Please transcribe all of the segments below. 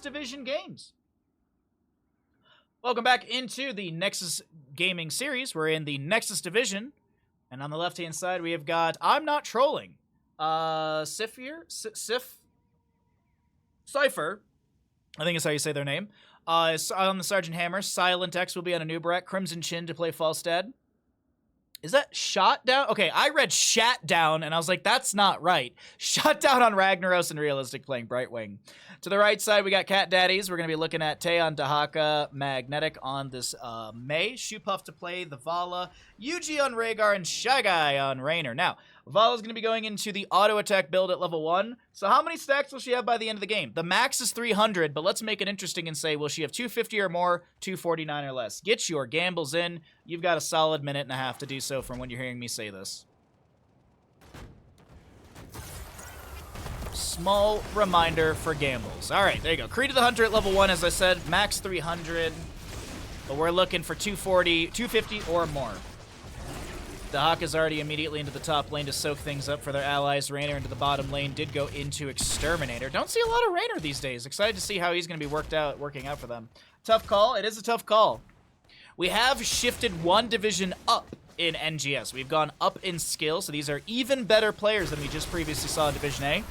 Division games. Welcome back into the Nexus gaming series. We're in the Nexus Division, and on the left-hand side we have got I'm Not Trolling, Sif here, Cypher, I think is how you say their name. On the Sergeant Hammer, Silent X will be on a Nubarak, Crimson Chin to play Falstad. Is that Shot Down? Okay, I read Shat Down, and I was like, that's not right. Shot Down on Ragnaros and Realistic playing Brightwing. To the right side, we got Cat Daddies. We're going to be looking at Tay on Dahaka, Magnetic on this May, Shoepuff to play the Vala, Yuji on Rhaegar, and Shy Guy on Raynor. Now, Vala's going to be going into the auto attack build at level 1. So how many stacks will she have by the end of the game? The max is 300, but let's make it interesting and say, will she have 250 or more, 249 or less? Get your gambles in. You've got a solid minute and a half to do so from when you're hearing me say this. Small reminder for gambles. All right, there you go. Creed of the Hunter at level 1, as I said, max 300, but we're looking for 240, 250 or more. The Hawk is already immediately into the top lane to soak things up for their allies. Raynor into the bottom lane did go into Exterminator. Don't see a lot of Raynor these days. Excited to see how he's going to be working out for them. Tough call. It is a tough call. We have shifted one division up in NGS. We've gone up in skill, so these are even better players than we just previously saw in Division A.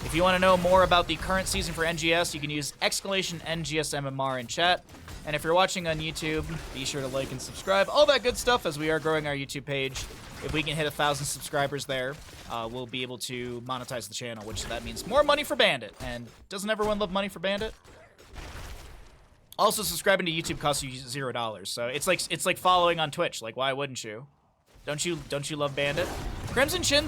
If you want to know more about the current season for NGS, you can use !NGSMMR in chat. And if you're watching on YouTube, be sure to like and subscribe. All that good stuff as we are growing our YouTube page. If we can hit 1,000 subscribers there, we'll be able to monetize the channel, which that means more money for Bandit. And doesn't everyone love money for Bandit? Also, subscribing to YouTube costs you $0. So it's like following on Twitch. Like, why wouldn't you? Don't you love Bandit? Crimson Chin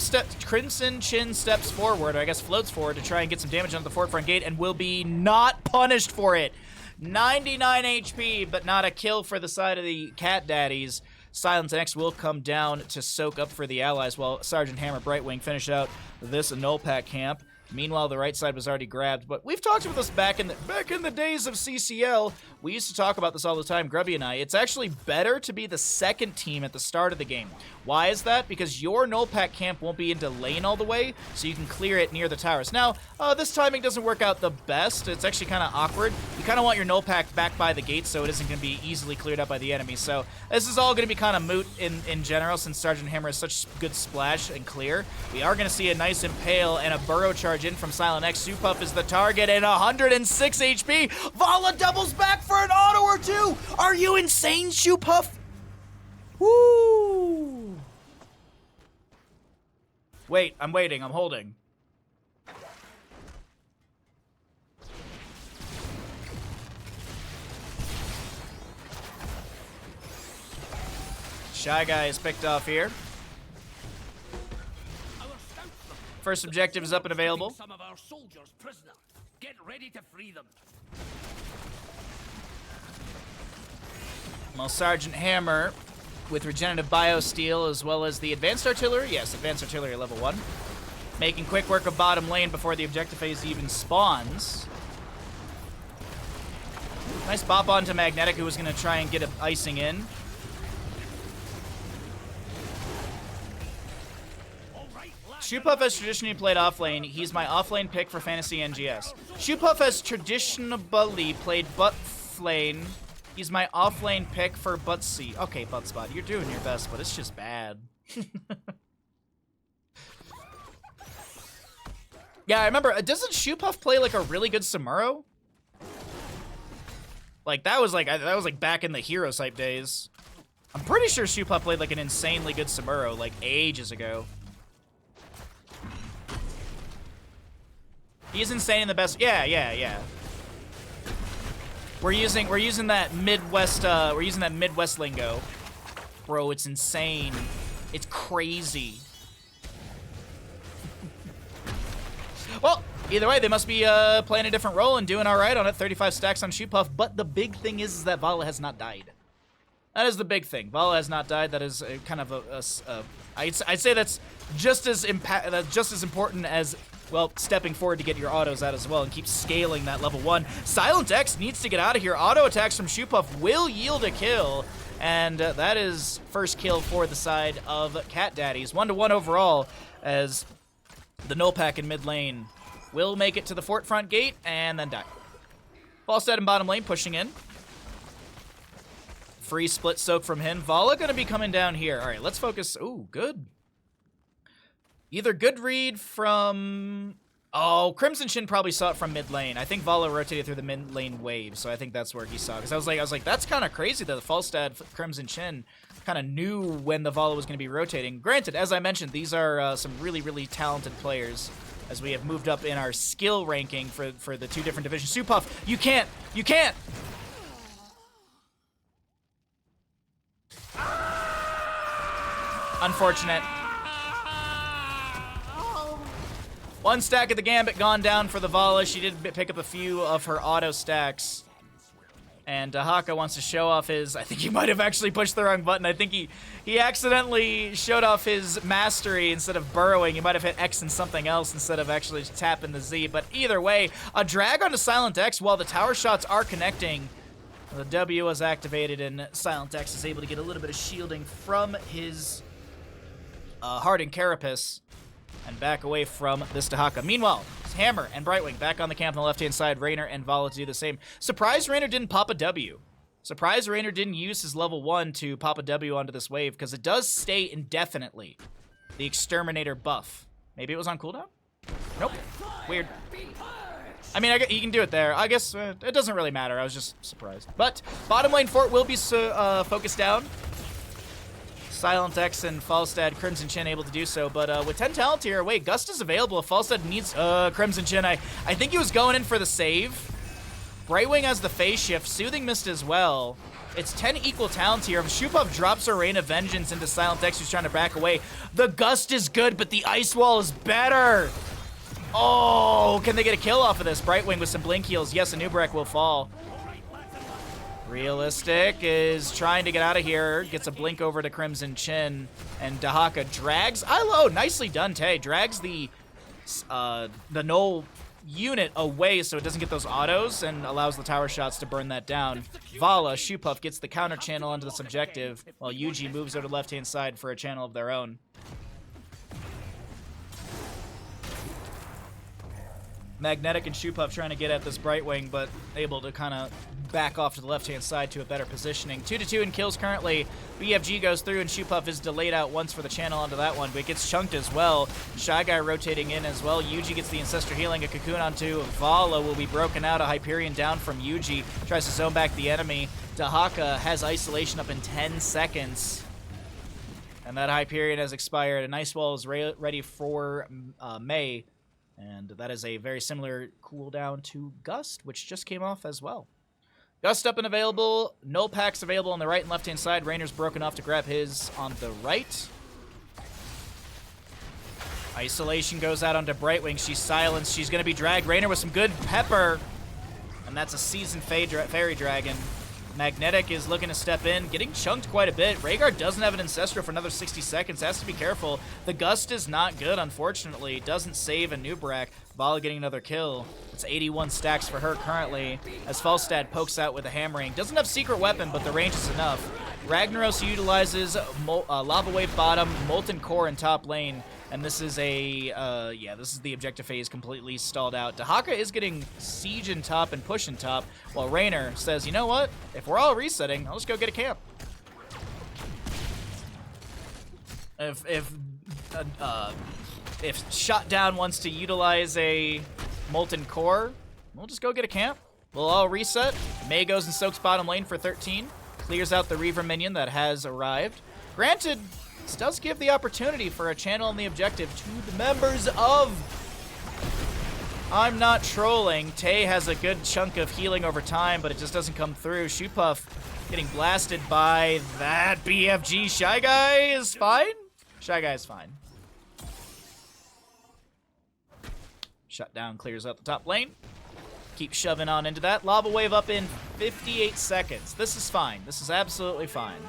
steps forward, or I guess floats forward to try and get some damage on the forefront gate and will be not punished for it. 99 HP, but not a kill for the side of the Cat Daddies. Silent X will come down to soak up for the allies while Sergeant Hammer Brightwing finish out this null pack camp. Meanwhile, the right side was already grabbed, but we've talked about this back in the days of CCL. We used to talk about this all the time, Grubby and I. It's actually better to be the second team at the start of the game. Why is that? Because your null pack camp won't be into lane all the way, so you can clear it near the towers. Now, this timing doesn't work out the best. It's actually kind of awkward. You kind of want your null pack back by the gate so it isn't going to be easily cleared up by the enemy. So this is all going to be kind of moot in general since Sergeant Hammer is such good splash and clear. We are going to see a nice impale and a burrow charge in from Silent X. Shoepuff is the target and 106 HP. Vala doubles back for an auto or two. Are you insane, Shoepuff? Woo! Wait, I'm waiting. I'm holding. Shy Guy is picked off here. First objective is up and available. Some of our soldiers prisoner. Get ready to free them. Well, Sergeant Hammer with regenerative biosteel as well as the advanced artillery. Yes, advanced artillery level 1. Making quick work of bottom lane before the objective phase even spawns. Nice bop onto Magnetic, who was going to try and get an icing in. Shoepuff has traditionally played offlane. He's my offlane pick for Fantasy NGS. Shoepuff has traditionally played butt lane. He's my offlane pick for Butsy. Okay, Buttspot, you're doing your best, but it's just bad. Yeah, I remember. Doesn't Shoepuff play like a really good Samuro? Like that was like back in the Hero type days. I'm pretty sure Shoepuff played like an insanely good Samuro like ages ago. He's insane in the best. Yeah. We're using that Midwest lingo. Bro, it's insane. It's crazy. Well, either way, they must be playing a different role and doing all right on it. 35 stacks on Shoepuff, but the big thing is that Vala has not died. That is the big thing. Vala has not died. That is kind of I'd say that's just as important as, well, stepping forward to get your autos out as well and keep scaling that level 1. Silent X needs to get out of here. Auto attacks from Shoepuff will yield a kill, and that is first kill for the side of Cat Daddies. 1-1 overall, as the null pack in mid lane will make it to the fort front gate and then die. Falstad in bottom lane pushing in. Free split soak from him. Vala gonna be coming down here. All right, let's focus. Ooh, good. Either good read from... Oh, Crimson Shin probably saw it from mid lane. I think Vala rotated through the mid lane wave, so I think that's where he saw it. Because I was like, that's kind of crazy that the Falstad Crimson Shin kind of knew when the Vala was going to be rotating. Granted, as I mentioned, these are some really, really talented players as we have moved up in our skill ranking for the two different divisions. Supuff, you can't! You can't! Unfortunate. One stack of the Gambit gone down for the Vala. She did pick up a few of her auto stacks. And Dahaka wants to show off his... I think he might have actually pushed the wrong button. I think he accidentally showed off his mastery instead of burrowing. He might have hit X and something else instead of actually tapping the Z. But either way, a drag onto Silent X while the tower shots are connecting. The W was activated and Silent X is able to get a little bit of shielding from his Hardened Carapace and back away from this Dahaka. Meanwhile, Hammer and Brightwing back on the camp on the left-hand side. Raynor and Vala to do the same. Surprised Raynor didn't pop a W. Surprised Raynor didn't use his level 1 to pop a W onto this wave because it does stay indefinitely. The Exterminator buff. Maybe it was on cooldown? Nope. Weird. I mean, he can do it there. I guess it doesn't really matter. I was just surprised. But bottom lane fort will be focused down. Silent X and Falstad, Crimson Chin able to do so, but with 10 talent here, wait, Gust is available if Falstad needs Crimson Chin. I think he was going in for the save. Brightwing has the phase shift, Soothing Mist as well. It's 10 equal talents here. If Shupov drops a Rain of Vengeance into Silent X, who's trying to back away, the Gust is good, but the Ice Wall is better. Oh, can they get a kill off of this? Brightwing with some blink heals. Yes, a Nubrek will fall. Realistic is trying to get out of here. Gets a blink over to Crimson Chin. And Dahaka drags... Oh, nicely done, Tay. Drags the null unit away so it doesn't get those autos and allows the tower shots to burn that down. Vala, Shupuff gets the counter channel onto this objective while Yuji moves over to the left-hand side for a channel of their own. Magnetic and Shupuff trying to get at this Brightwing, but able to kind of back off to the left-hand side to a better positioning. 2-2 in kills currently. BFG goes through, and Shupuff is delayed out once for the channel onto that one, but it gets chunked as well. Shy Guy rotating in as well. Yuji gets the Ancestor healing. A Cocoon onto Vala will be broken out. A Hyperion down from Yuji. Tries to zone back the enemy. Dahaka has isolation up in 10 seconds. And that Hyperion has expired. An Ice Wall is ready for Mei. And that is a very similar cooldown to Gust, which just came off as well. Gust up and available. Null packs available on the right and left-hand side. Rainer's broken off to grab his on the right. Isolation goes out onto Brightwing. She's silenced. She's going to be dragged. Raynor with some good pepper. And that's a seasoned Fairy Dragon. Magnetic is looking to step in, getting chunked quite a bit. Rhaegar doesn't have an Ancestral for another 60 seconds. Has to be careful. The Gust is not good, unfortunately. Doesn't save a Nubrak. Vala getting another kill. It's 81 stacks for her currently, as Falstad pokes out with a hammering. Doesn't have secret weapon, but the range is enough. Ragnaros utilizes Lava Wave bottom, Molten Core in top lane, and this is this is the objective phase completely stalled out. Dahaka is getting siege in top and push in top, while Raynor says, you know what? If we're all resetting, I'll just go get a camp. If Shot Down wants to utilize a Molten Core, we'll just go get a camp. We'll all reset. Mei goes and soaks bottom lane for 13. Clears out the Reaver minion that has arrived. Granted, this does give the opportunity for a channel on the objective to the members of... I'm not trolling. Tay has a good chunk of healing over time, but it just doesn't come through. Shupuff getting blasted by that BFG. Shy Guy is fine? Shy Guy is fine. Shut down, clears out the top lane. Keep shoving on into that. Lava Wave up in 58 seconds. This is fine. This is absolutely fine.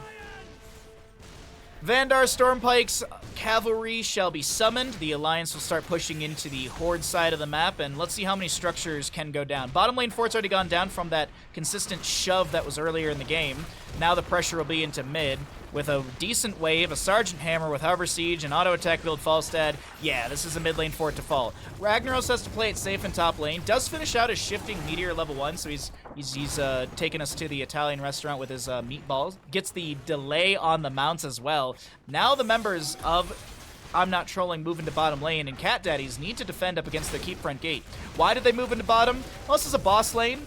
Vandar Stormpike's cavalry shall be summoned. The Alliance will start pushing into the Horde side of the map, and let's see how many structures can go down. Bottom lane fort's already gone down from that consistent shove that was earlier in the game. Now the pressure will be into mid. with a decent wave, a Sergeant Hammer with Hover Siege, and auto attack build Falstad. Yeah, this is a mid lane for it to fall. Ragnaros has to play it safe in top lane. Does finish out his shifting meteor level 1, so he's taking us to the Italian restaurant with his meatballs. Gets the delay on the mounts as well. Now the members of I'm Not Trolling move into bottom lane, and Cat Daddies need to defend up against the keep front gate. Why did they move into bottom? Well, this is a boss lane.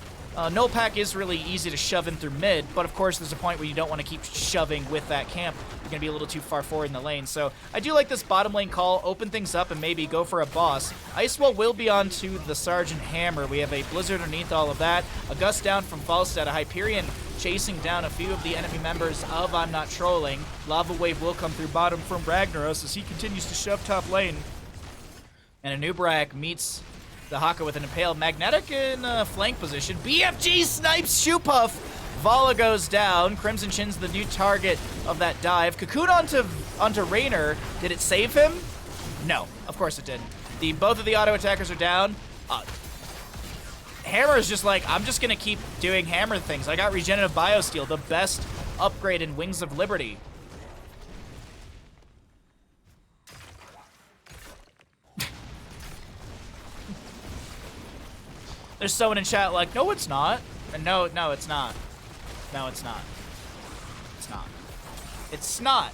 Null Pack is really easy to shove in through mid, but of course there's a point where you don't want to keep shoving with that camp. You're going to be a little too far forward in the lane. So I do like this bottom lane call, open things up and maybe go for a boss. Icewall will be onto the Sergeant Hammer. We have a Blizzard underneath all of that. A Gust down from Falstad, a Hyperion chasing down a few of the enemy members of I'm Not Trolling. Lava Wave will come through bottom from Ragnaros as he continues to shove top lane. And Anub'arak meets the Haka with an Impale. Magnetic in flank position. BFG snipes Shoepuff. Vala goes down. Crimson Chin's the new target of that dive. Cocoon onto Raynor. Did it save him? No, of course it didn't. Both of the auto attackers are down. Hammer's just like, I'm just gonna keep doing hammer things. I got Regenerative Biosteel, the best upgrade in Wings of Liberty. There's someone in chat like, no, it's not. And no, it's not. No, it's not. It's not. It's not.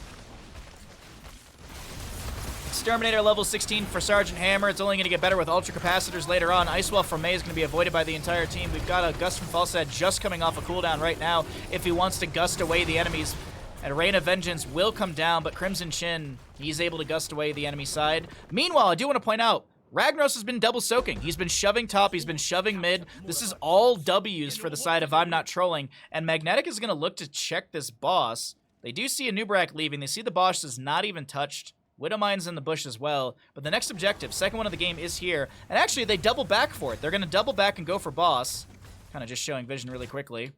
Exterminator level 16 for Sergeant Hammer. It's only going to get better with Ultra Capacitors later on. Icewell from May is going to be avoided by the entire team. We've got a Gust from Falstad just coming off a cooldown right now if he wants to gust away the enemies. And Rain of Vengeance will come down, but Crimson Chin, he's able to gust away the enemy side. Meanwhile, I do want to point out, Ragnaros has been double soaking. He's been shoving top, he's been shoving mid. This is all W's for the side of I'm Not Trolling. And Magnetic is going to look to check this boss. They do see Anub'arak leaving. They see the boss is not even touched. Widowmine's in the bush as well. But the next objective, second one of the game, is here. And actually, they double back for it. They're going to double back and go for boss. Kind of just showing vision really quickly.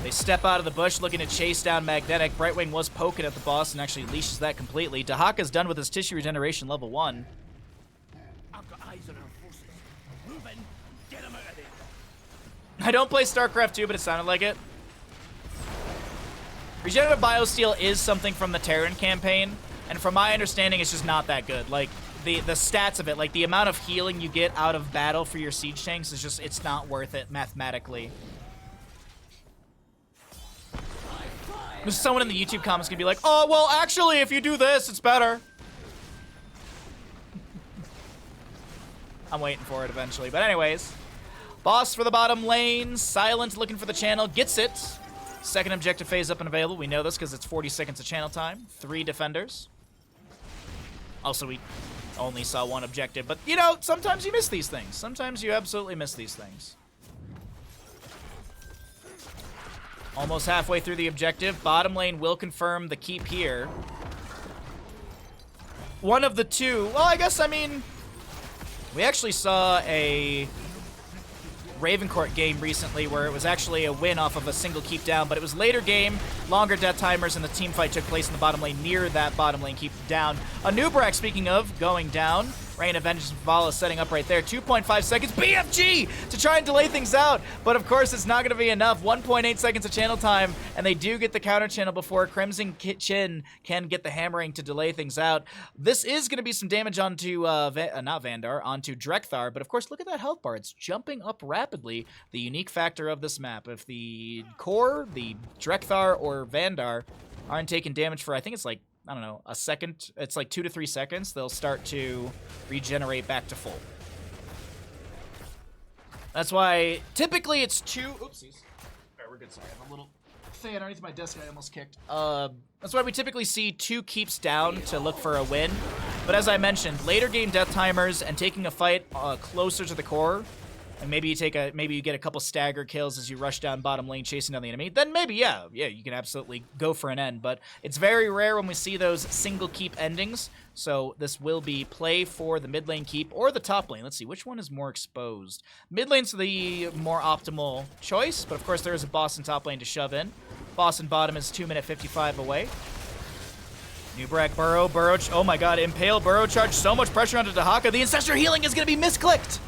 They step out of the bush looking to chase down Magnetic. Brightwing was poking at the boss and actually leashes that completely. Dahaka's done with his tissue regeneration level 1. I've got eyes on our forces. Move in. Get them out of there. I don't play StarCraft 2, but it sounded like it. Regenerative Biosteel is something from the Terran campaign, and from my understanding, it's just not that good. Like, the stats of it, like the amount of healing you get out of battle for your siege tanks is just, it's not worth it mathematically. There's someone in the YouTube comments gonna be like, oh, well, actually, if you do this, it's better. I'm waiting for it eventually. But anyways, boss for the bottom lane. Silent looking for the channel. Gets it. Second objective phase up and available. We know this because it's 40 seconds of channel time. 3 defenders. Also, we only saw 1 objective. But, you know, sometimes you miss these things. Sometimes you absolutely miss these things. Almost halfway through the objective. Bottom lane will confirm the keep here. One of the two. Well, I guess, I mean, we actually saw a Ravencourt game recently where it was actually a win off of a single keep down, but it was later game, longer death timers, and the team fight took place in the bottom lane near that bottom lane keep down. Anub'arak, speaking of, going down. Rain of Vengeance Vala setting up right there. 2.5 seconds. BFG to try and delay things out. But of course, it's not going to be enough. 1.8 seconds of channel time. And they do get the counter channel before Crimson Chin can get the hammering to delay things out. This is going to be some damage onto, not Vandar, onto Drekthar. But of course, look at that health bar. It's jumping up rapidly. The unique factor of this map. If the core, the Drekthar, or Vandar aren't taking damage for, I think it's like, I don't know, a second. It's like 2 to 3 seconds. They'll start to regenerate back to full. That's why typically it's 2. Oopsies. All right, we're good. Sorry, I have a little thing underneath my desk I almost kicked. That's why we typically see 2 keeps down to look for a win. But as I mentioned, later game death timers and taking a fight closer to the core, and maybe you get a couple stagger kills as you rush down bottom lane chasing down the enemy, then maybe, yeah, you can absolutely go for an end. But it's very rare when we see those single keep endings. So this will be play for the mid lane keep or the top lane. Let's see, which one is more exposed? Mid lane's the more optimal choice, but of course there is a boss in top lane to shove in. Boss in bottom is 2 minute 55 away. Anub'arak burrow, oh my god, impale, burrow charge, so much pressure onto Dahaka. The Ancestor Healing is going to be misclicked.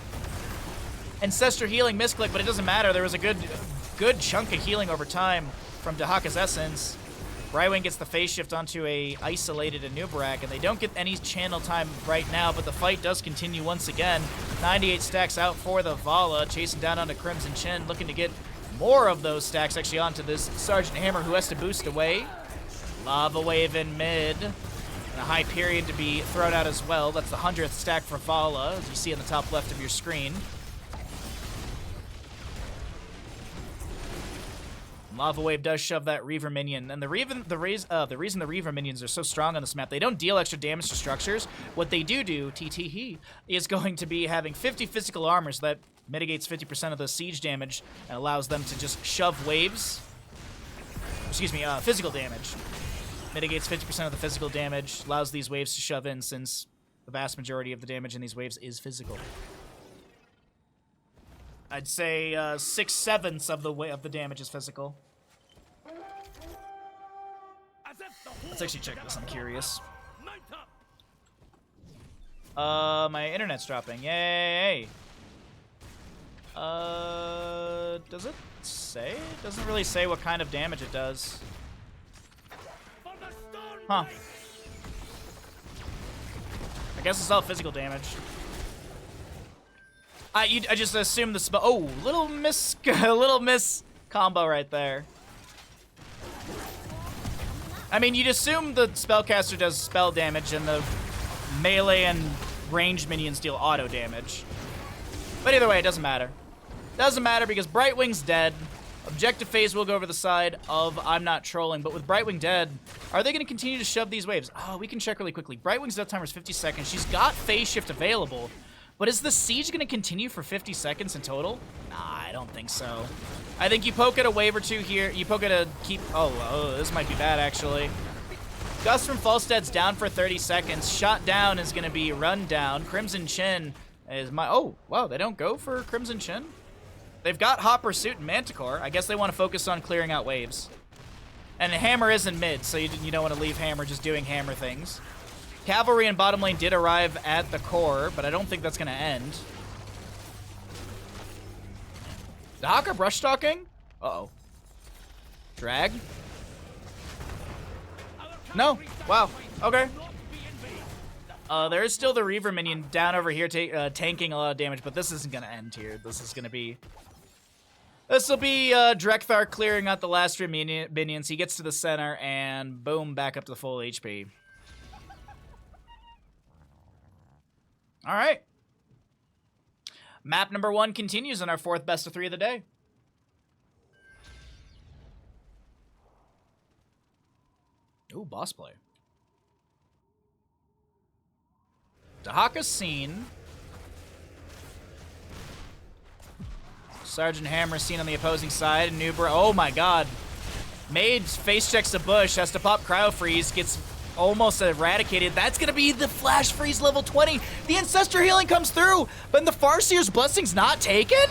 Ancestor Healing misclick, but it doesn't matter. There was a good chunk of healing over time from Dahaka's Essence. Brightwing gets the phase shift onto a isolated Anubarak, and they don't get any channel time right now, but the fight does continue once again. 98 stacks out for the Vala, chasing down onto Crimson Chin, looking to get more of those stacks actually onto this Sergeant Hammer, who has to boost away. Lava Wave in mid. And a Hyperion to be thrown out as well. That's the 100th stack for Vala, as you see in the top left of your screen. Lava Wave does shove that Reaver minion, and the reason the Reaver minions are so strong on this map, they don't deal extra damage to structures. What they do, TTE, is going to be having 50 physical armor, so that mitigates 50% of the siege damage and allows them to just shove waves. Excuse me, physical damage. Mitigates 50% of the physical damage, allows these waves to shove in, since the vast majority of the damage in these waves is physical. I'd say 6/7 of the damage is physical. Let's actually check this, I'm curious. My internet's dropping, yay! Does it say? It doesn't really say what kind of damage it does. Huh. I guess it's all physical damage. I just assume the spell. Oh, little miss combo right there. I mean, you'd assume the spellcaster does spell damage and the melee and ranged minions deal auto damage. But either way, it doesn't matter. Doesn't matter because Brightwing's dead. Objective phase will go over the side of I'm not trolling, but with Brightwing dead, are they going to continue to shove these waves? Oh, we can check really quickly. Brightwing's death timer is 50 seconds. She's got phase shift available. But is the siege going to continue for 50 seconds in total? Nah, I don't think so. I think you poke at a wave or two here. You poke at a keep... Oh, this might be bad, actually. Gust from Falstead's down for 30 seconds. Shot down is going to be run down. Crimson Chin is my... Oh, wow, they don't go for Crimson Chin? They've got Hot Pursuit and Manticore. I guess they want to focus on clearing out waves. And Hammer is in mid, so you don't want to leave Hammer just doing Hammer things. Cavalry and bottom lane did arrive at the core, but I don't think that's going to end. Dahaka brush stalking? Uh-oh. Drag? No. Wow. Okay. There is still the Reaver minion down over here tanking a lot of damage, but this isn't going to end here. This is going to be... This will be Drekthar clearing out the last three minions. He gets to the center, and boom, back up to full HP. All right. Map number 1 continues in our 4th best of 3 of the day. Ooh, boss play. Dahaka's seen. Sergeant Hammer seen on the opposing side. Nubra, oh my god. Mage face checks the bush, has to pop Cryo Freeze, gets almost eradicated. That's going to be the Flash Freeze level 20. The Ancestor Healing comes through, but the Farseer's Blessing's not taken?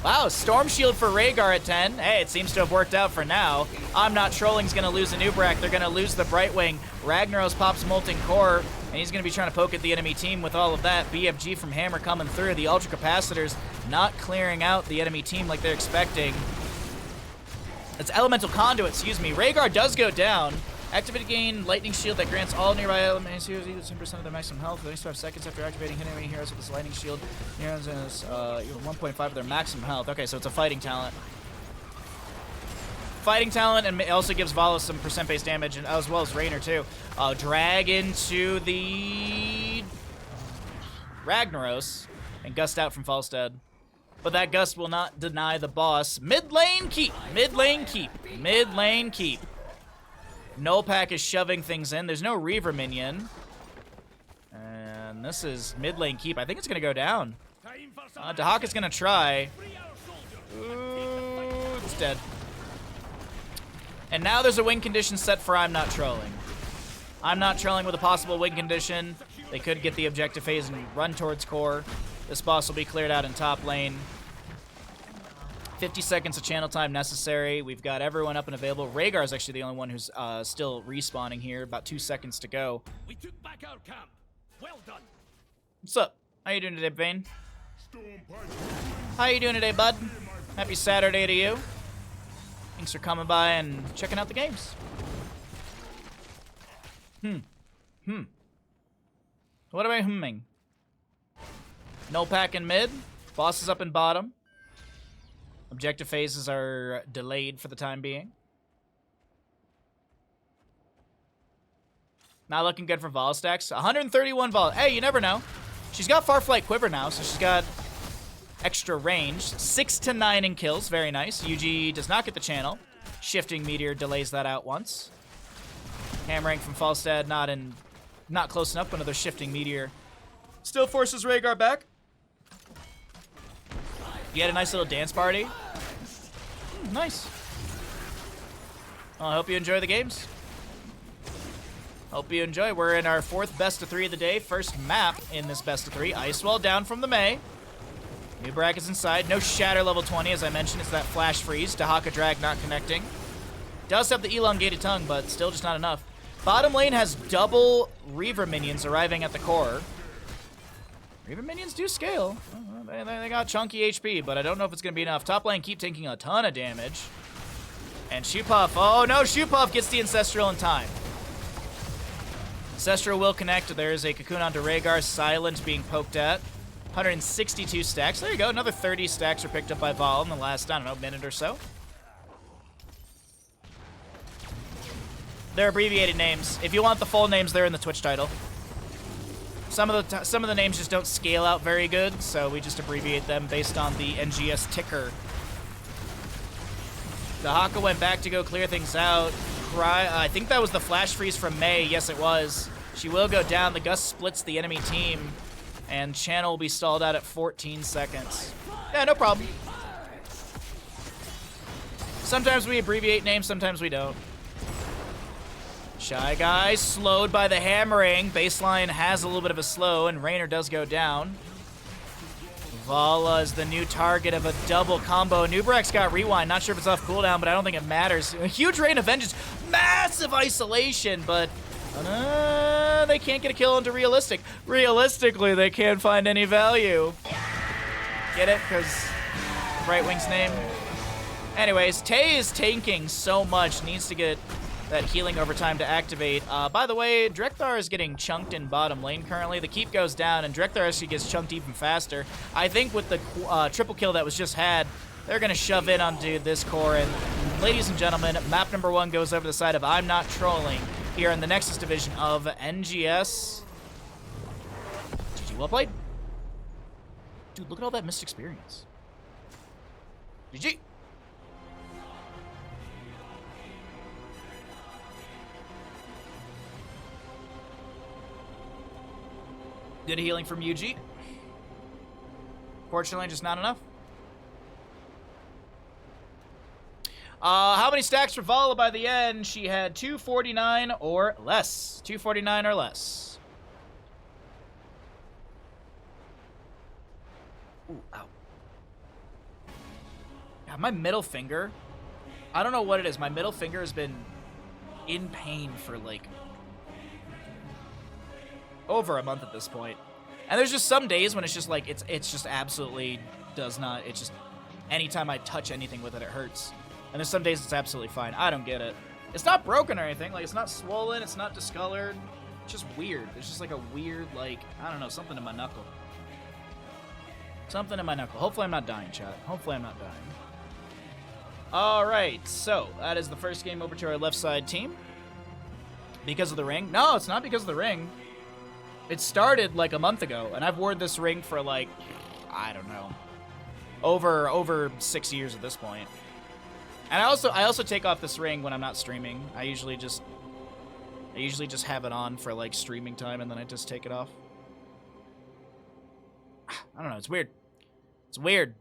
Wow, Storm Shield for Rhaegar at 10. Hey, it seems to have worked out for now. I'm Not Trolling's going to lose a Nubrak. They're going to lose the Brightwing. Ragnaros pops Molten Core, and he's going to be trying to poke at the enemy team with all of that. BFG from Hammer coming through. The Ultra Capacitors not clearing out the enemy team like they're expecting. It's Elemental Conduit, excuse me. Rhaegar does go down. Activate gain Lightning Shield that grants all nearby elements heroes equal to 10% of their maximum health. 25 seconds after activating hit enemy heroes with this Lightning Shield. Heroes is 1.5 of their maximum health. Okay, so it's a fighting talent. Fighting talent, and it also gives Vala some percent-based damage, and as well as Raynor too. Drag into the Ragnaros, and Gust out from Falstead. But that Gust will not deny the boss. Mid lane keep, mid lane keep, mid lane keep. Nullpack is shoving things in. There's no Reaver minion. And this is mid lane keep. I think it's going to go down. Dahaka's going to try. Ooh, it's dead. And now there's a win condition set for I'm Not Trolling. I'm Not Trolling with a possible win condition. They could get the objective phase and run towards core. This boss will be cleared out in top lane. 50 seconds of channel time necessary. We've got everyone up and available. Rhaegar is actually the only one who's still respawning here. About 2 seconds to go. We took back our camp. Well done. What's up? How you doing today, Bane? How you doing today, bud? Happy Saturday to you. Thanks for coming by and checking out the games. What am I humming? No pack in mid. Boss is up in bottom. Objective phases are delayed for the time being. Not looking good for Vol stacks. 131 Vol. Hey, you never know. She's got Farflight Quiver now, so she's got extra range. 6 to 9 in kills. Very nice. UG does not get the channel. Shifting Meteor delays that out once. Hammering from Falstad, not close enough, but another Shifting Meteor still forces Rhaegar back. You had a nice little dance party. Nice. Well, I hope you enjoy the games. Hope you enjoy. We're in our 4th best of 3 of the day. First map in this best of 3. Icewell down from the May. New brackets inside. No Shatter level 20, as I mentioned. It's that flash freeze. Dahaka Drag not connecting. Does have the elongated tongue, but still just not enough. Bottom lane has double Reaver minions arriving at the core. Reaver minions do scale. They got chunky HP, but I don't know if it's going to be enough. Top lane keep taking a ton of damage. And Shootpuff. Oh, no. Shootpuff gets the Ancestral in time. Ancestral will connect. There is a Cocoon onto Rhaegar. Silent being poked at. 162 stacks. There you go. Another 30 stacks were picked up by Vol in the last, I don't know, minute or so. They're abbreviated names. If you want the full names, they're in the Twitch title. Some of the names just don't scale out very good, so we just abbreviate them based on the NGS ticker. The Haka went back to go clear things out. I think that was the flash freeze from May. Yes, it was. She will go down. The Gust splits the enemy team, and channel will be stalled out at 14 seconds. Yeah, no problem. Sometimes we abbreviate names, sometimes we don't. Shy Guy slowed by the hammering. Baseline has a little bit of a slow, and Raynor does go down. Vala is the new target of a double combo. Nubrex got rewind. Not sure if it's off cooldown, but I don't think it matters. A huge Rain of Vengeance. Massive isolation, but they can't get a kill into Realistic. Realistically, they can't find any value. Get it? Because Right Wing's name. Anyways, Tay is tanking so much. Needs to get that healing over time to activate. By the way, Drekthar is getting chunked in bottom lane currently. The keep goes down, and Drekthar actually gets chunked even faster. I think with the triple kill that was just had, they're going to shove in onto this core. And ladies and gentlemen, map number 1 goes over the side of I'm Not Trolling here in the Nexus division of NGS. GG, well played. Dude, look at all that missed experience. GG. Good healing from UG. Fortunately, just not enough. How many stacks for Vala by the end? She had 249 or less. 249 or less. Ooh, ow. Yeah, my middle finger. I don't know what it is. My middle finger has been in pain for like over a month at this point. And there's just some days when it's just like, it's just absolutely does not, it's just, anytime I touch anything with it, it hurts. And there's some days it's absolutely fine. I don't get it. It's not broken or anything. Like, it's not swollen, it's not discolored. It's just weird. It's just like a weird, like, I don't know, something in my knuckle. Something in my knuckle. Hopefully I'm not dying, chat. Hopefully I'm not dying. Alright, so that is the first game over to our left side team. Because of the ring? No, it's not because of the ring. It started like a month ago, and I've worn this ring for like, I don't know, over 6 years at this point. And I also take off this ring when I'm not streaming. I usually just have it on for like streaming time, and then I just take it off. I don't know. It's weird. It's weird.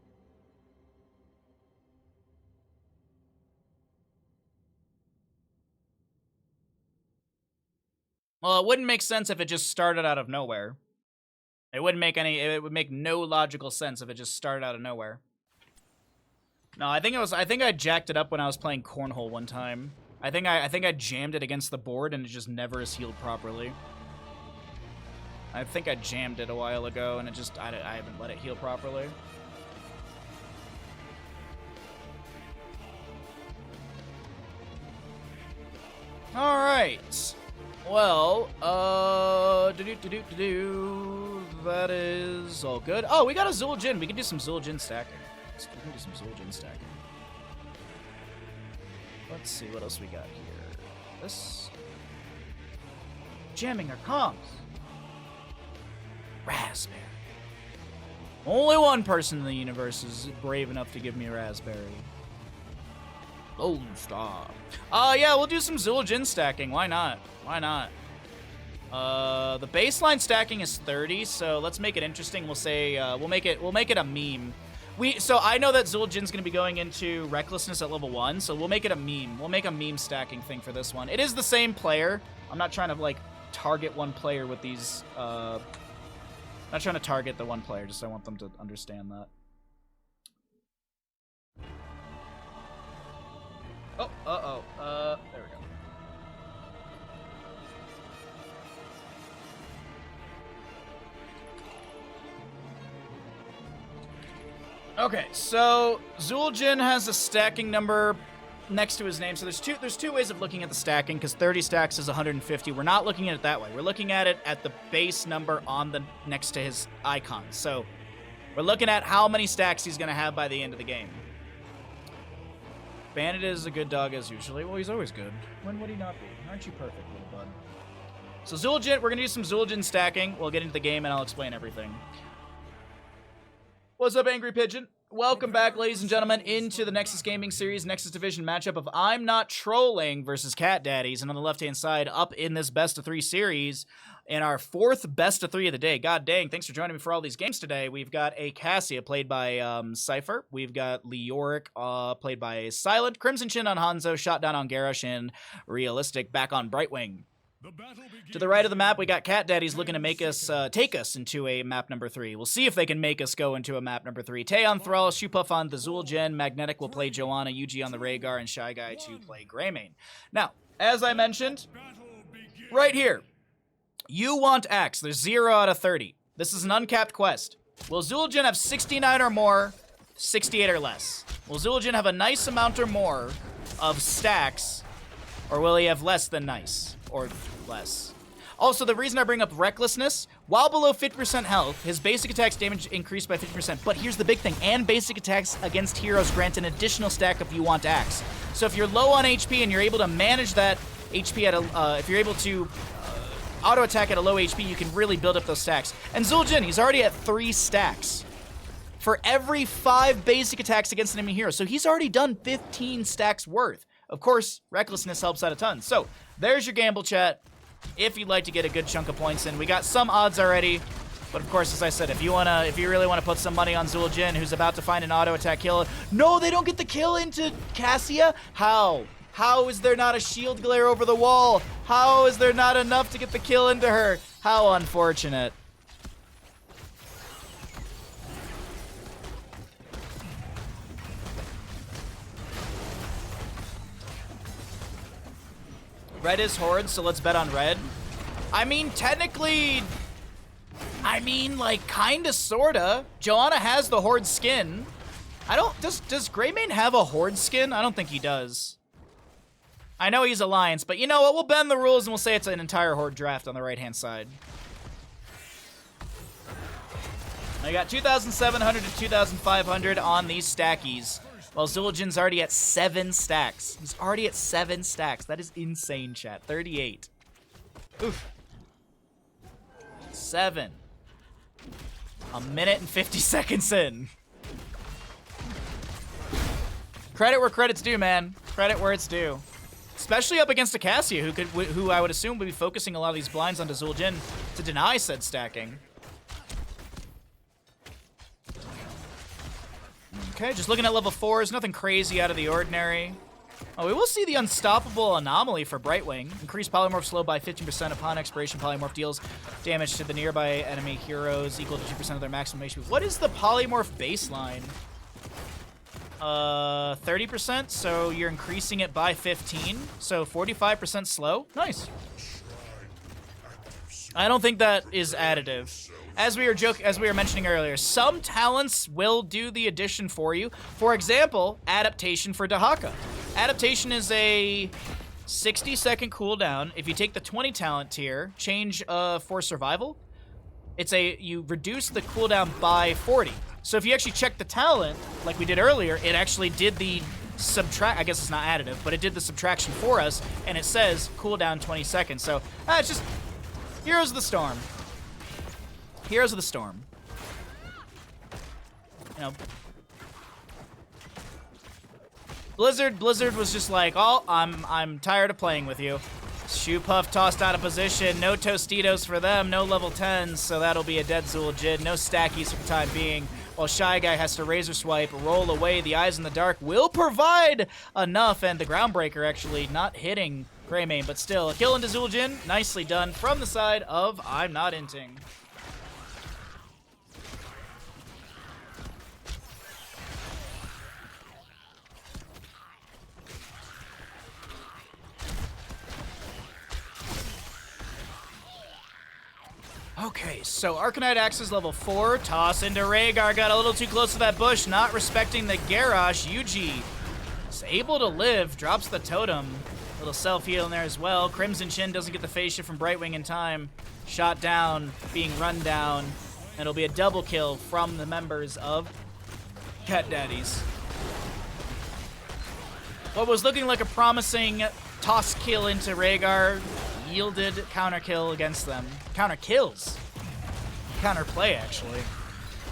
Well, it wouldn't make sense if it just started out of nowhere. It would make no logical sense if it just started out of nowhere. No, I think I jacked it up when I was playing Cornhole one time. I think I jammed it against the board and it just never is healed properly. I think I jammed it a while ago and I haven't let it heal properly. right. Well, that is all good. Oh, we got a Zul'jin. We can do some Zul'jin stacking. Let's see what else we got here. This. Jamming our comms. Raspberry. Only one person in the universe is brave enough to give me a raspberry. Lone Star. Yeah, we'll do some Zul'jin stacking. Why not? Why not? The baseline stacking is 30, so let's make it interesting. We'll say we'll make it a meme. So I know that Zul'jin's gonna be going into recklessness at level 1, so we'll make it a meme. We'll make a meme stacking thing for this one. It is the same player. I'm not trying to like target one player with these. Not trying to target the one player. Just I want them to understand that. Oh, there we go. Okay, so Zul'jin has a stacking number next to his name. So there's two ways of looking at the stacking, because 30 stacks is 150. We're not looking at it that way. We're looking at it at the base number on the next to his icon. So we're looking at how many stacks he's going to have by the end of the game. Bandit is a good dog as usually. Well, he's always good. When would he not be? Aren't you perfect, little bud? So Zul'jin, we're going to do some Zul'jin stacking. We'll get into the game and I'll explain everything. What's up, Angry Pigeon? Welcome back, ladies and gentlemen, into the Nexus Gaming Series Nexus Division matchup of I'm Not Trolling versus Cat Daddies. And on the left-hand side, up in this best of 3 series, in our 4th best of 3 of the day. God dang, thanks for joining me for all these games today. We've got a Cassia, played by Cypher. We've got Leoric, played by Silent. Crimson Chin on Hanzo, shot down on Garrosh, and Realistic back on Brightwing. To the right of the map, we got Cat Daddies looking to make us, take us into a map number 3. We'll see if they can make us go into a map number 3. Tay on Thrall, Shoepuff on the Zul'jin, Magnetic will play Joanna, Yuji on the Rhaegar, and Shy Guy to play Greymane. Now, as I mentioned, right here, you want Axe. There's 0 out of 30. This is an uncapped quest. Will Zul'jin have 69 or more, 68 or less? Will Zul'jin have a nice amount or more of stacks, or will he have less than nice? Or less. Also, the reason I bring up Recklessness, while below 50% health, his basic attacks damage increased by 50%. But here's the big thing, and basic attacks against heroes grant an additional stack if you want Axe. So if you're low on HP and you're able to manage that HP at a, if you're able to auto attack at a low HP, you can really build up those stacks. And Zul'jin, he's already at 3 stacks for every 5 basic attacks against an enemy hero. So he's already done 15 stacks worth. Of course, Recklessness helps out a ton. So there's your gamble, chat. If you'd like to get a good chunk of points in, we got some odds already. But of course, as I said, if you really wanna put some money on Zul'jin, who's about to find an auto attack kill, no, they don't get the kill into Cassia. How? How is there not a shield glare over the wall? How is there not enough to get the kill into her? How unfortunate. Red is Horde, so let's bet on red. I mean, technically, like, kinda, sorta. Joanna has the Horde skin. Does Greymane have a Horde skin? I don't think he does. I know he's Alliance, but you know what? We'll bend the rules and we'll say it's an entire Horde draft on the right-hand side. I got 2,700 to 2,500 on these stackies. Well, Zul'jin's already at 7 stacks. He's already at 7 stacks. That is insane, chat. 38. Oof. 7. A minute and 50 seconds in. Credit where credit's due, man. Credit where it's due. Especially up against a Cassia, who I would assume would be focusing a lot of these blinds onto Zul'jin to deny said stacking. Okay, just looking at level 4s, nothing crazy out of the ordinary. Oh, we will see the Unstoppable Anomaly for Brightwing. Increased polymorph slow by 15% upon expiration. Polymorph deals damage to the nearby enemy heroes equal to 2% of their maximum HP. What is the polymorph baseline? 30%, so you're increasing it by 15. So 45% slow. Nice. I don't think that is additive. As we were mentioning earlier, some talents will do the addition for you. For example, Adaptation for Dahaka. Adaptation is a 60-second cooldown. If you take the 20 talent tier, change for survival, you reduce the cooldown by 40. So if you actually check the talent, like we did earlier, it actually did the subtract. I guess it's not additive, but it did the subtraction for us, and it says cooldown 20 seconds. So it's just Heroes of the Storm. Heroes of the Storm. You know, Blizzard was just like, oh, I'm tired of playing with you. Shoe Puff tossed out of position. No Tostitos for them. No level 10s, so that'll be a dead Zul'jin. No stackies for the time being. While Shy Guy has to Razor Swipe, roll away. The Eyes in the Dark will provide enough, and the Groundbreaker actually not hitting Greymane, but still a kill into Zul'jin. Nicely done from the side of I'm Not Inting. Okay, so Arcanite Axe is level 4. Toss into Rhaegar. Got a little too close to that bush. Not respecting the Garrosh. Yuji is able to live. Drops the totem. Little self-heal in there as well. Crimson Chin doesn't get the phase shift from Brightwing in time. Shot down, being run down. And it'll be a double kill from the members of Cat Daddies. What was looking like a promising toss kill into Rhaegar yielded counter kill against them. Counter kills. Counter play, actually.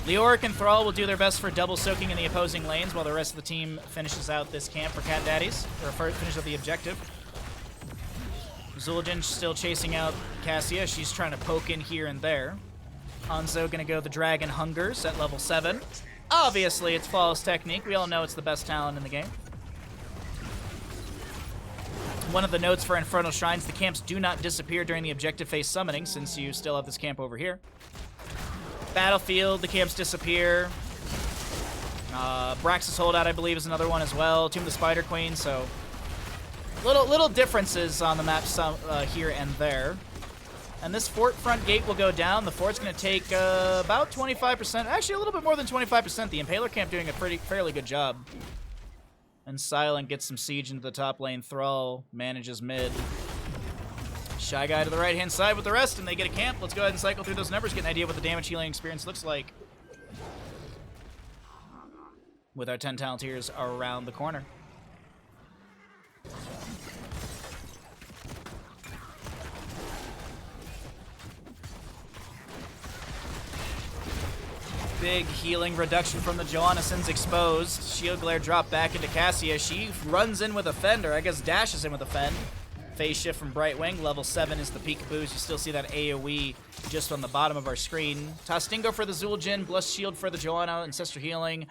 Leoric and Thrall will do their best for double soaking in the opposing lanes while the rest of the team finishes out this camp for Cat Daddies, or finish up the objective. Zul'jin still chasing out Cassia. She's trying to poke in here and there. Hanzo gonna go the Dragon Hungers at level 7. Obviously, it's Flawless Technique. We all know it's the best talent in the game. One of the notes for Infernal Shrines, the camps do not disappear during the objective phase summoning, since you still have this camp over here. Battlefield, the camps disappear. Braxis Holdout, I believe, is another one as well. Tomb of the Spider Queen, so little differences on the map here and there. And this fort front gate will go down. The fort's going to take about 25%, actually a little bit more than 25%. The Impaler camp doing a fairly good job. And Silent gets some siege into the top lane. Thrall manages mid. Shy Guy to the right-hand side with the rest, and they get a camp. Let's go ahead and cycle through those numbers, get an idea what the damage healing experience looks like with our 10 talent tiers around the corner. Big healing reduction from the Johannesons exposed. Shield Glare drop back into Cassia. She runs in with a Fend, or I guess dashes in with a Fend. Phase shift from Brightwing. Level 7 is the peekaboos. You still see that AoE just on the bottom of our screen. Tostingo for the Zul'jin. Blessed Shield for the Johanna. Ancestor Healing.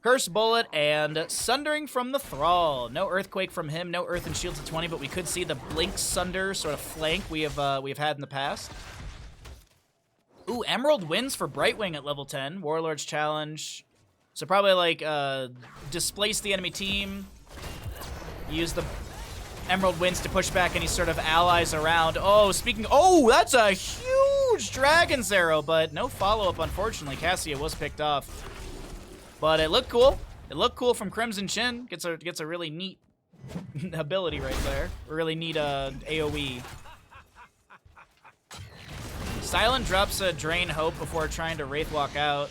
Curse Bullet and Sundering from the Thrall. No Earthquake from him. No Earth and Shields at 20, but we could see the Blink Sunder sort of flank we've had in the past. Ooh, Emerald wins for Brightwing at level 10. Warlord's Challenge. So probably like displace the enemy team. Use the Emerald wins to push back any sort of allies around. Oh, that's a huge Dragon's Arrow, but no follow-up, unfortunately. Cassia was picked off. But it looked cool. It looked cool from Crimson Chin. Gets a really neat ability right there. A really neat AoE. Silent drops a Drain Hope before trying to Wraith Walk out.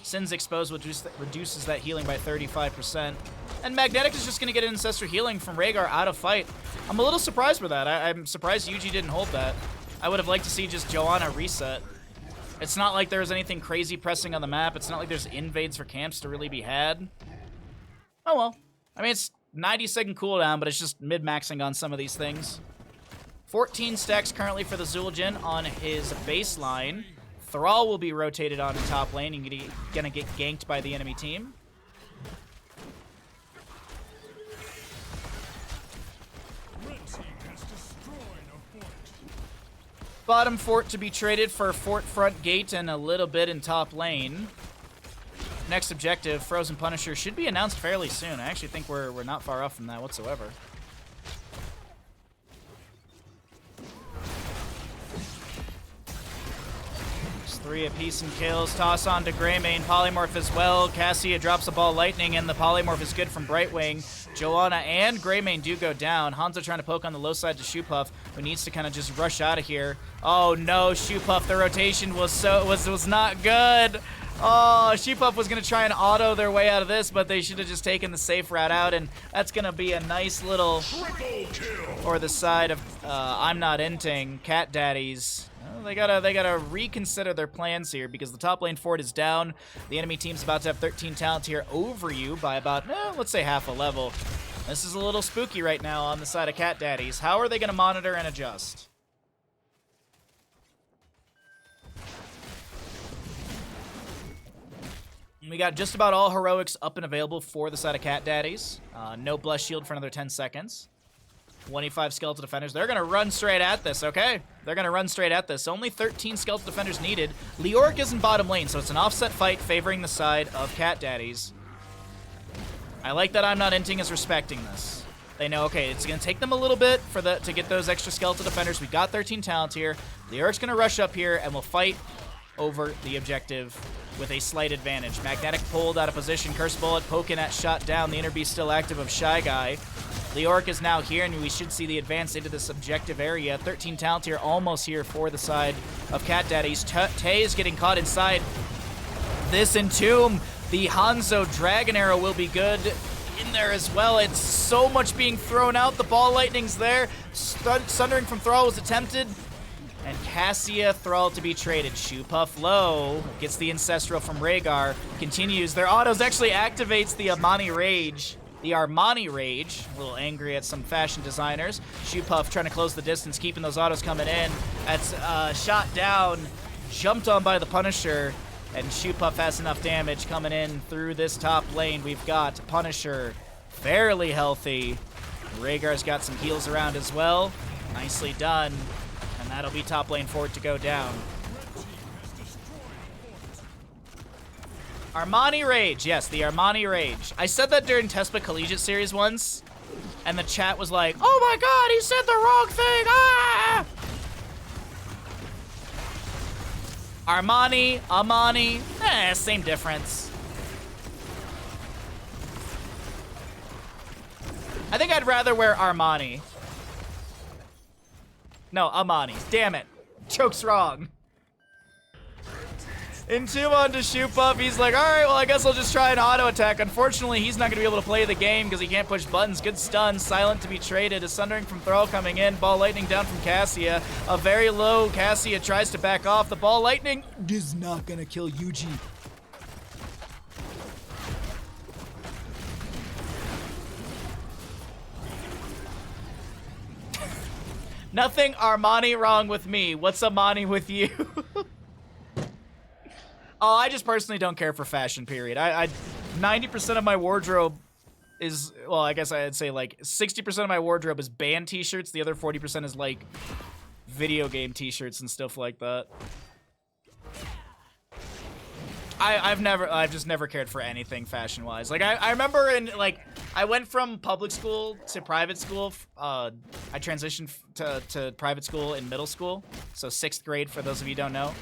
Sin's Exposed reduces that healing by 35%. And Magnetic is just going to get Ancestor Healing from Rhaegar out of fight. I'm a little surprised with that. I'm surprised Yuji didn't hold that. I would have liked to see just Johanna reset. It's not like there's anything crazy pressing on the map. It's not like there's invades for camps to really be had. Oh well. I mean, it's 90-second cooldown, but it's just mid-maxing on some of these things. 14 stacks currently for the Zul'jin on his baseline. Thrall will be rotated on in top lane and gonna get ganked by the enemy team. Bottom fort to be traded for fort front gate and a little bit in top lane. Next objective, Frozen Punisher, should be announced fairly soon. I actually think we're not far off from that whatsoever. 3 apiece in kills. Toss on to Greymane. Polymorph as well. Cassia drops a ball lightning, and the polymorph is good from Brightwing. Joanna and Greymane do go down. Hanzo trying to poke on the low side to Shoepuff, who needs to kind of just rush out of here. Oh no, Shoepuff, the rotation was not good. Oh, Shoepuff was gonna try and auto their way out of this, but they should have just taken the safe route out, and that's gonna be a nice little for the side of I'm not inting Cat Daddies. They gotta reconsider their plans here because the top lane fort is down. The enemy team's about to have 13 talents here over you by about, let's say half a level. This is a little spooky right now on the side of Cat Daddies. How are they gonna monitor and adjust? We got just about all heroics up and available for the side of Cat Daddies. No Bless Shield for another 10 seconds. 25 Skeletal Defenders. They're going to run straight at this, okay? They're going to run straight at this. Only 13 Skeletal Defenders needed. Leoric is in bottom lane, so it's an offset fight favoring the side of Cat Daddies. I like that I'm not inting is respecting this. They know, okay, it's going to take them a little bit to get those extra Skeletal Defenders. We got 13 talents here. Leoric's going to rush up here, and we'll fight over the objective with a slight advantage. Magnetic pulled out of position. Curse Bullet poking at shot down. The Inner Beast still active of Shy Guy. Leoric is now here, and we should see the advance into this objective area. 13 talent here, almost here for the side of Cat Daddies. Tay is getting caught inside this Entomb. The Hanzo Dragon Arrow will be good in there as well. It's so much being thrown out. The Ball Lightning's there. Sundering from Thrall was attempted. And Cassia Thrall to be traded. Shoepuff low. Gets the Ancestral from Rhaegar. Continues. Their autos actually activates the Armani Rage. The Armani Rage. A little angry at some fashion designers. Shoepuff trying to close the distance, keeping those autos coming in. That's shot down. Jumped on by the Punisher. And Shoepuff has enough damage coming in through this top lane. We've got Punisher fairly healthy. Rhaegar's got some heals around as well. Nicely done. And that'll be top lane for it to go down. Armani Rage. Yes, the Armani Rage. I said that during Tespa Collegiate Series once, and the chat was like, oh my god, he said the wrong thing! Ah! Armani, Amani, same difference. I think I'd rather wear Armani. No, Amani. Damn it. Joke's wrong. Entomb onto Shoepuff. He's like, alright, well, I guess I'll just try an auto attack. Unfortunately, he's not going to be able to play the game because he can't push buttons. Good stun. Silent to be traded. A Sundering from Thrall coming in. Ball Lightning down from Cassia. A very low Cassia tries to back off. The Ball Lightning is not going to kill Yuji. Nothing Armani wrong with me. What's Armani with you? Oh, I just personally don't care for fashion, period. 90% of my wardrobe is, well, I guess I'd say like 60% of my wardrobe is band t-shirts. The other 40% is like video game t-shirts and stuff like that. I've just never cared for anything fashion-wise. Like, I remember I went from public school to private school. I transitioned to private school in middle school. So 6th grade, for those of you who don't know.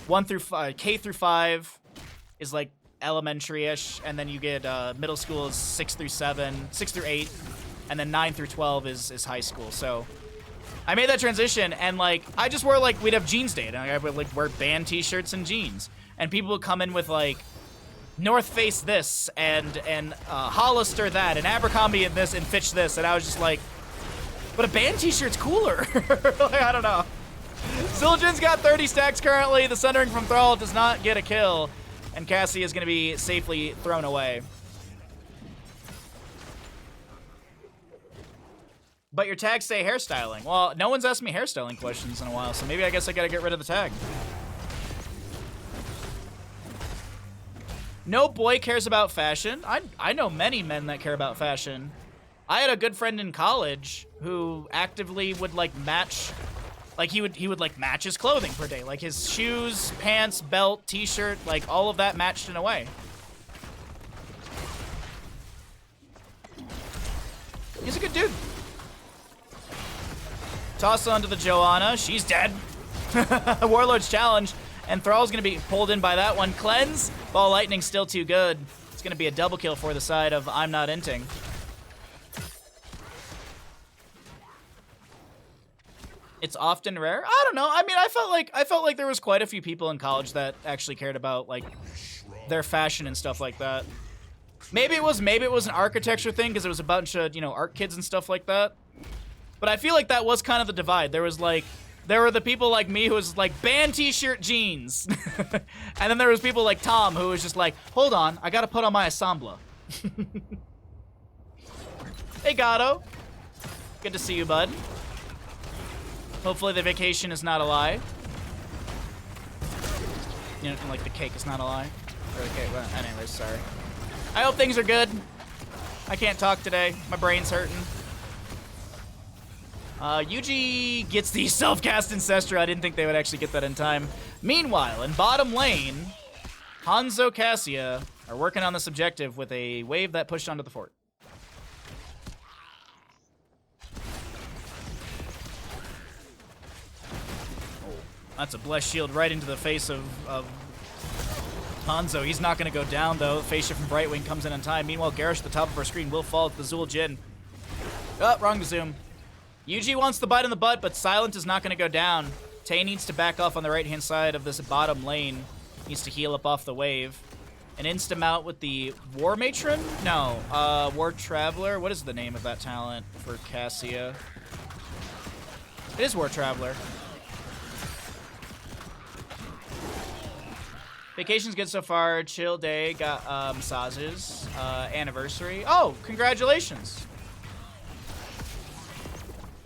1 through 5, K through 5 is like elementary-ish, and then you get middle school is 6 through 8, and then 9 through 12 is high school. So I made that transition, and like I just wore like we'd have jeans day, and I would like wear band t-shirts and jeans, and people would come in with like North Face this and Hollister that and Abercrombie and this and Fitch this, and I was just like, but a band t-shirt's cooler. Like, I don't know. Zildjian's got 30 stacks currently. The Sundering from Thrall does not get a kill. And Cassie is going to be safely thrown away. But your tags say hairstyling. Well, no one's asked me hairstyling questions in a while, so maybe I guess I got to get rid of the tag. No boy cares about fashion. I know many men that care about fashion. I had a good friend in college who actively would like match... Like he would like match his clothing per day, like his shoes, pants, belt, t-shirt, like all of that matched in a way. He's a good dude. Toss onto the Joanna, she's dead. Warlord's challenge, And Thrall's going to be pulled in by that one. Cleanse. Ball Lightning still too good. It's going to be a double kill for the side of I'm not inting. It's often rare. I don't know. I mean, I felt like there was quite a few people in college that actually cared about like their fashion and stuff like that. Maybe it was an architecture thing because it was a bunch of, you know, art kids and stuff like that. But I feel like that was kind of the divide. There were the people like me who was like band t-shirt jeans. And then there was people like Tom who was just like, hold on, I gotta put on my ensemble. Hey Gato. Good to see you, bud. Hopefully the vacation is not a lie. You know, like the cake is not a lie. Or the cake, well, anyways, sorry. I hope things are good. I can't talk today. My brain's hurting. Yuji gets the self-cast Ancestor. I didn't think they would actually get that in time. Meanwhile, in bottom lane, Hanzo Cassia are working on this objective with a wave that pushed onto the fort. That's a blessed shield right into the face of Hanzo. He's not going to go down, though. Face shift from Brightwing comes in on time. Meanwhile, Garish at the top of our screen will fall at the Zul Jin. Oh, wrong to zoom. Yuji wants the bite in the butt, but Silent is not going to go down. Tay needs to back off on the right-hand side of this bottom lane. Needs to heal up off the wave. An insta-mount with the War Matron? No, War Traveler. What is the name of that talent for Cassia? It is War Traveler. Vacation's good so far. Chill day. Got massages. Anniversary. Oh, congratulations.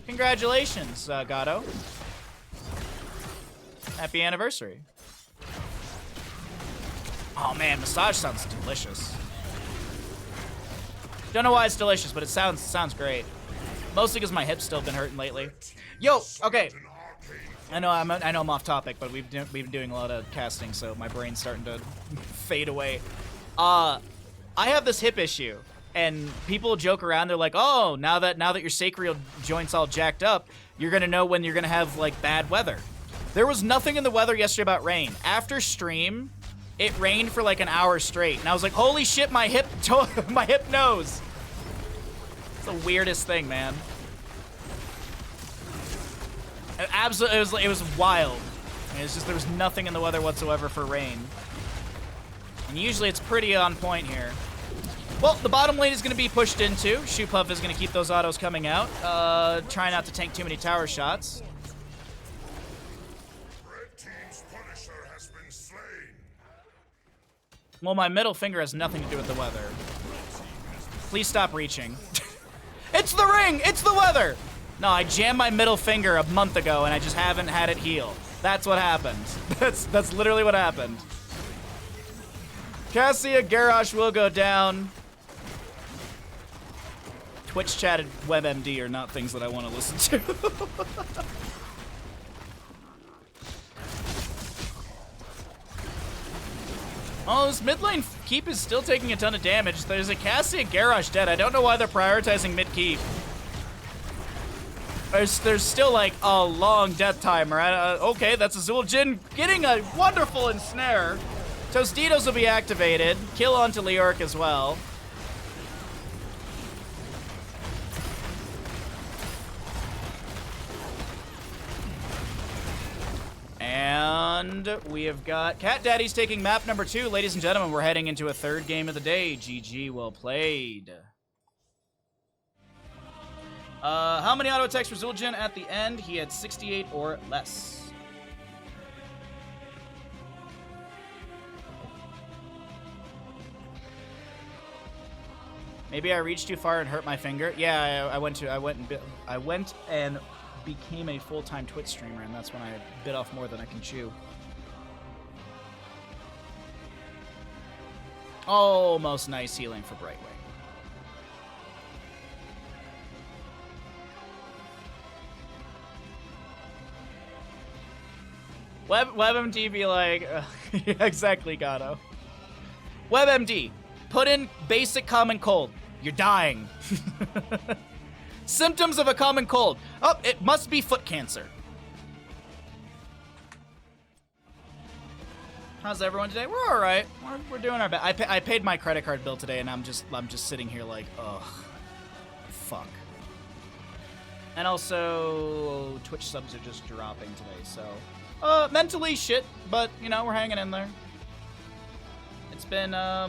Congratulations, Gato. Happy anniversary. Oh man, massage sounds delicious. Don't know why it's delicious, but it sounds great. Mostly because my hip's still been hurting lately. Yo, okay. I know I'm off topic, but we've been doing a lot of casting, so my brain's starting to fade away. I have this hip issue, and people joke around. They're like, "Oh, now that your sacral joint's all jacked up, you're gonna know when you're gonna have like bad weather." There was nothing in the weather yesterday about rain. After stream, it rained for like an hour straight, and I was like, "Holy shit, my hip knows." It's the weirdest thing, man. Absolutely, it was wild. It's just there was nothing in the weather whatsoever for rain, and usually it's pretty on point here. Well, the bottom lane is going to be pushed into. Shoepuff is going to keep those autos coming out. Try not to tank too many tower shots. Red team's Punisher has been slain. Well, my middle finger has nothing to do with the weather. Please stop reaching. It's the ring! It's the weather! No, I jammed my middle finger a month ago and I just haven't had it heal. That's what happened. That's literally what happened. Cassia Garrosh will go down. Twitch chat and WebMD are not things that I want to listen to. Oh, this mid lane keep is still taking a ton of damage. There's a Cassia Garrosh dead. I don't know why they're prioritizing mid keep. There's still like a long death timer. Okay, that's Azul Jin getting a wonderful ensnare. Tostitos will be activated. Kill onto Leoric as well. And we have got Cat Daddies taking map number 2. Ladies and gentlemen, we're heading into a third game of the day. GG, well played. How many auto attacks for Zul'jin at the end? He had 68 or less. Maybe I reached too far and hurt my finger. Yeah, I went and became a full-time Twitch streamer, and that's when I bit off more than I can chew. Almost nice healing for Brightwing. WebMD be like, exactly, Gato. WebMD, put in basic common cold. You're dying. Symptoms of a common cold. Oh, it must be foot cancer. How's everyone today? We're all right. We're doing our best. I paid my credit card bill today, and I'm just sitting here like, ugh, fuck. And also, Twitch subs are just dropping today, so mentally shit, but you know we're hanging in there. It's been a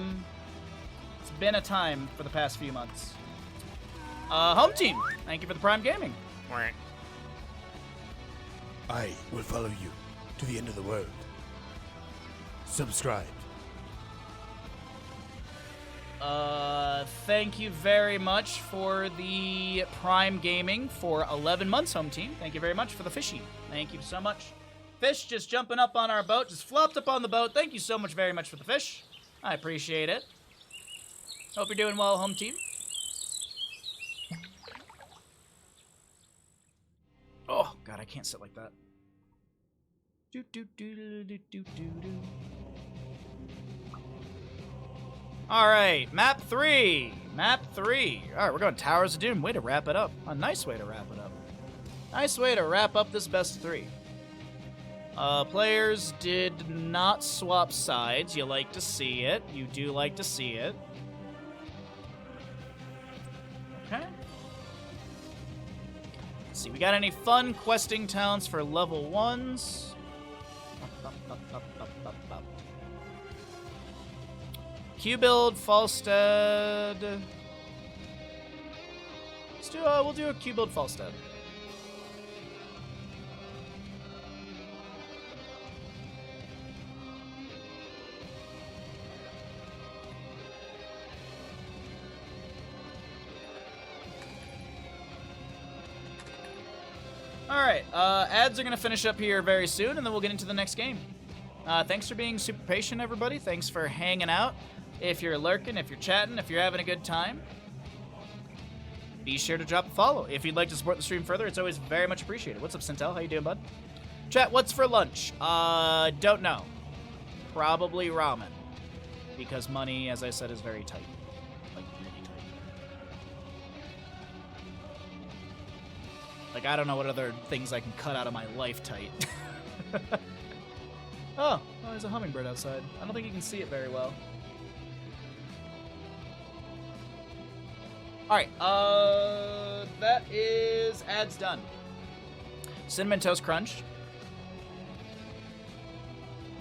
time for the past few months. Home team, thank you for the Prime Gaming. I will follow you to the end of the world. Subscribe. Thank you very much for the Prime Gaming for 11 months, home team. Thank you very much for the fishy. Thank you so much. Fish just jumping up on our boat, just flopped up on the boat. Thank you so much very much for the fish. I appreciate it. Hope you're doing well, home team. Oh, God, I can't sit like that. Do, do, do, do, do, do, do. All right, map 3. Map 3. All right, we're going Towers of Doom. Way to wrap it up. A nice way to wrap it up. Nice way to wrap up this best of 3. Players did not swap sides. You like to see it. You do like to see it. Okay. Let's see, we got any fun questing towns for level 1s? Q-Build, Falstead. We'll do a Q-Build, Falstead. Alright, ads are going to finish up here very soon, and then we'll get into the next game. Thanks for being super patient, everybody. Thanks for hanging out. If you're lurking, if you're chatting, if you're having a good time, be sure to drop a follow. If you'd like to support the stream further, it's always very much appreciated. What's up, Sintel? How you doing, bud? Chat, what's for lunch? Don't know. Probably ramen. Because money, as I said, is very tight. Like, really tight. Like, I don't know what other things I can cut out of my life tight. Oh, there's a hummingbird outside. I don't think you can see it very well. Alright, that is ads done. Cinnamon Toast Crunch.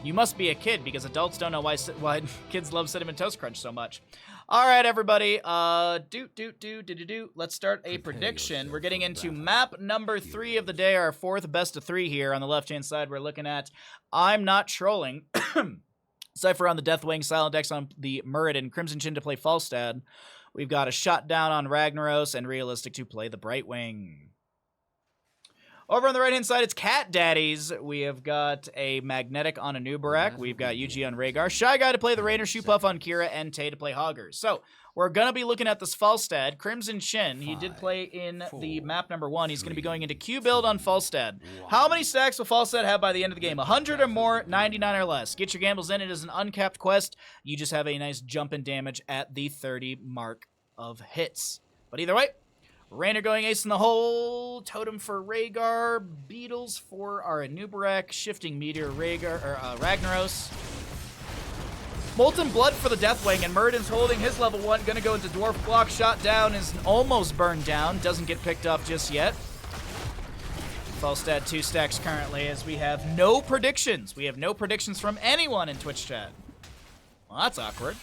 You must be a kid because adults don't know why kids love Cinnamon Toast Crunch so much. Alright, everybody, let's start a prediction. We're getting into map number 3 of the day, our 4th best of 3 here. On the left-hand side, we're looking at I'm Not Trolling. Cypher on the Deathwing, Silent X on the Muradin, Crimson Chin to play Falstad. We've got a Shot Down on Ragnaros, and Realistic to play the Brightwing. Over on the right-hand side, it's Cat Daddies. We have got a Magnetic on Anubarak. We've got Yuji on Rhaegar. Shy Guy to play the Rainer, Shoepuff on Kira, and Tay to play Hoggers. So, we're going to be looking at this Falstad. Crimson Chin, he did play in the map number 1. He's going to be going into Q-Build on Falstad. How many stacks will Falstad have by the end of the game? 100 or more, 99 or less. Get your gambles in. It is an uncapped quest. You just have a nice jump in damage at the 30 mark of hits. But either way, Rainer going ace in the hole, Totem for Rhaegar, Beetles for our Anubarak, Shifting Meteor Ragnaros, Molten Blood for the Deathwing, and Muradin's holding his level 1, gonna go into Dwarf Block, Shot Down, is almost burned down, doesn't get picked off just yet. Falstad 2 stacks currently, as we have no predictions. We have no predictions from anyone in Twitch chat. Well, that's awkward.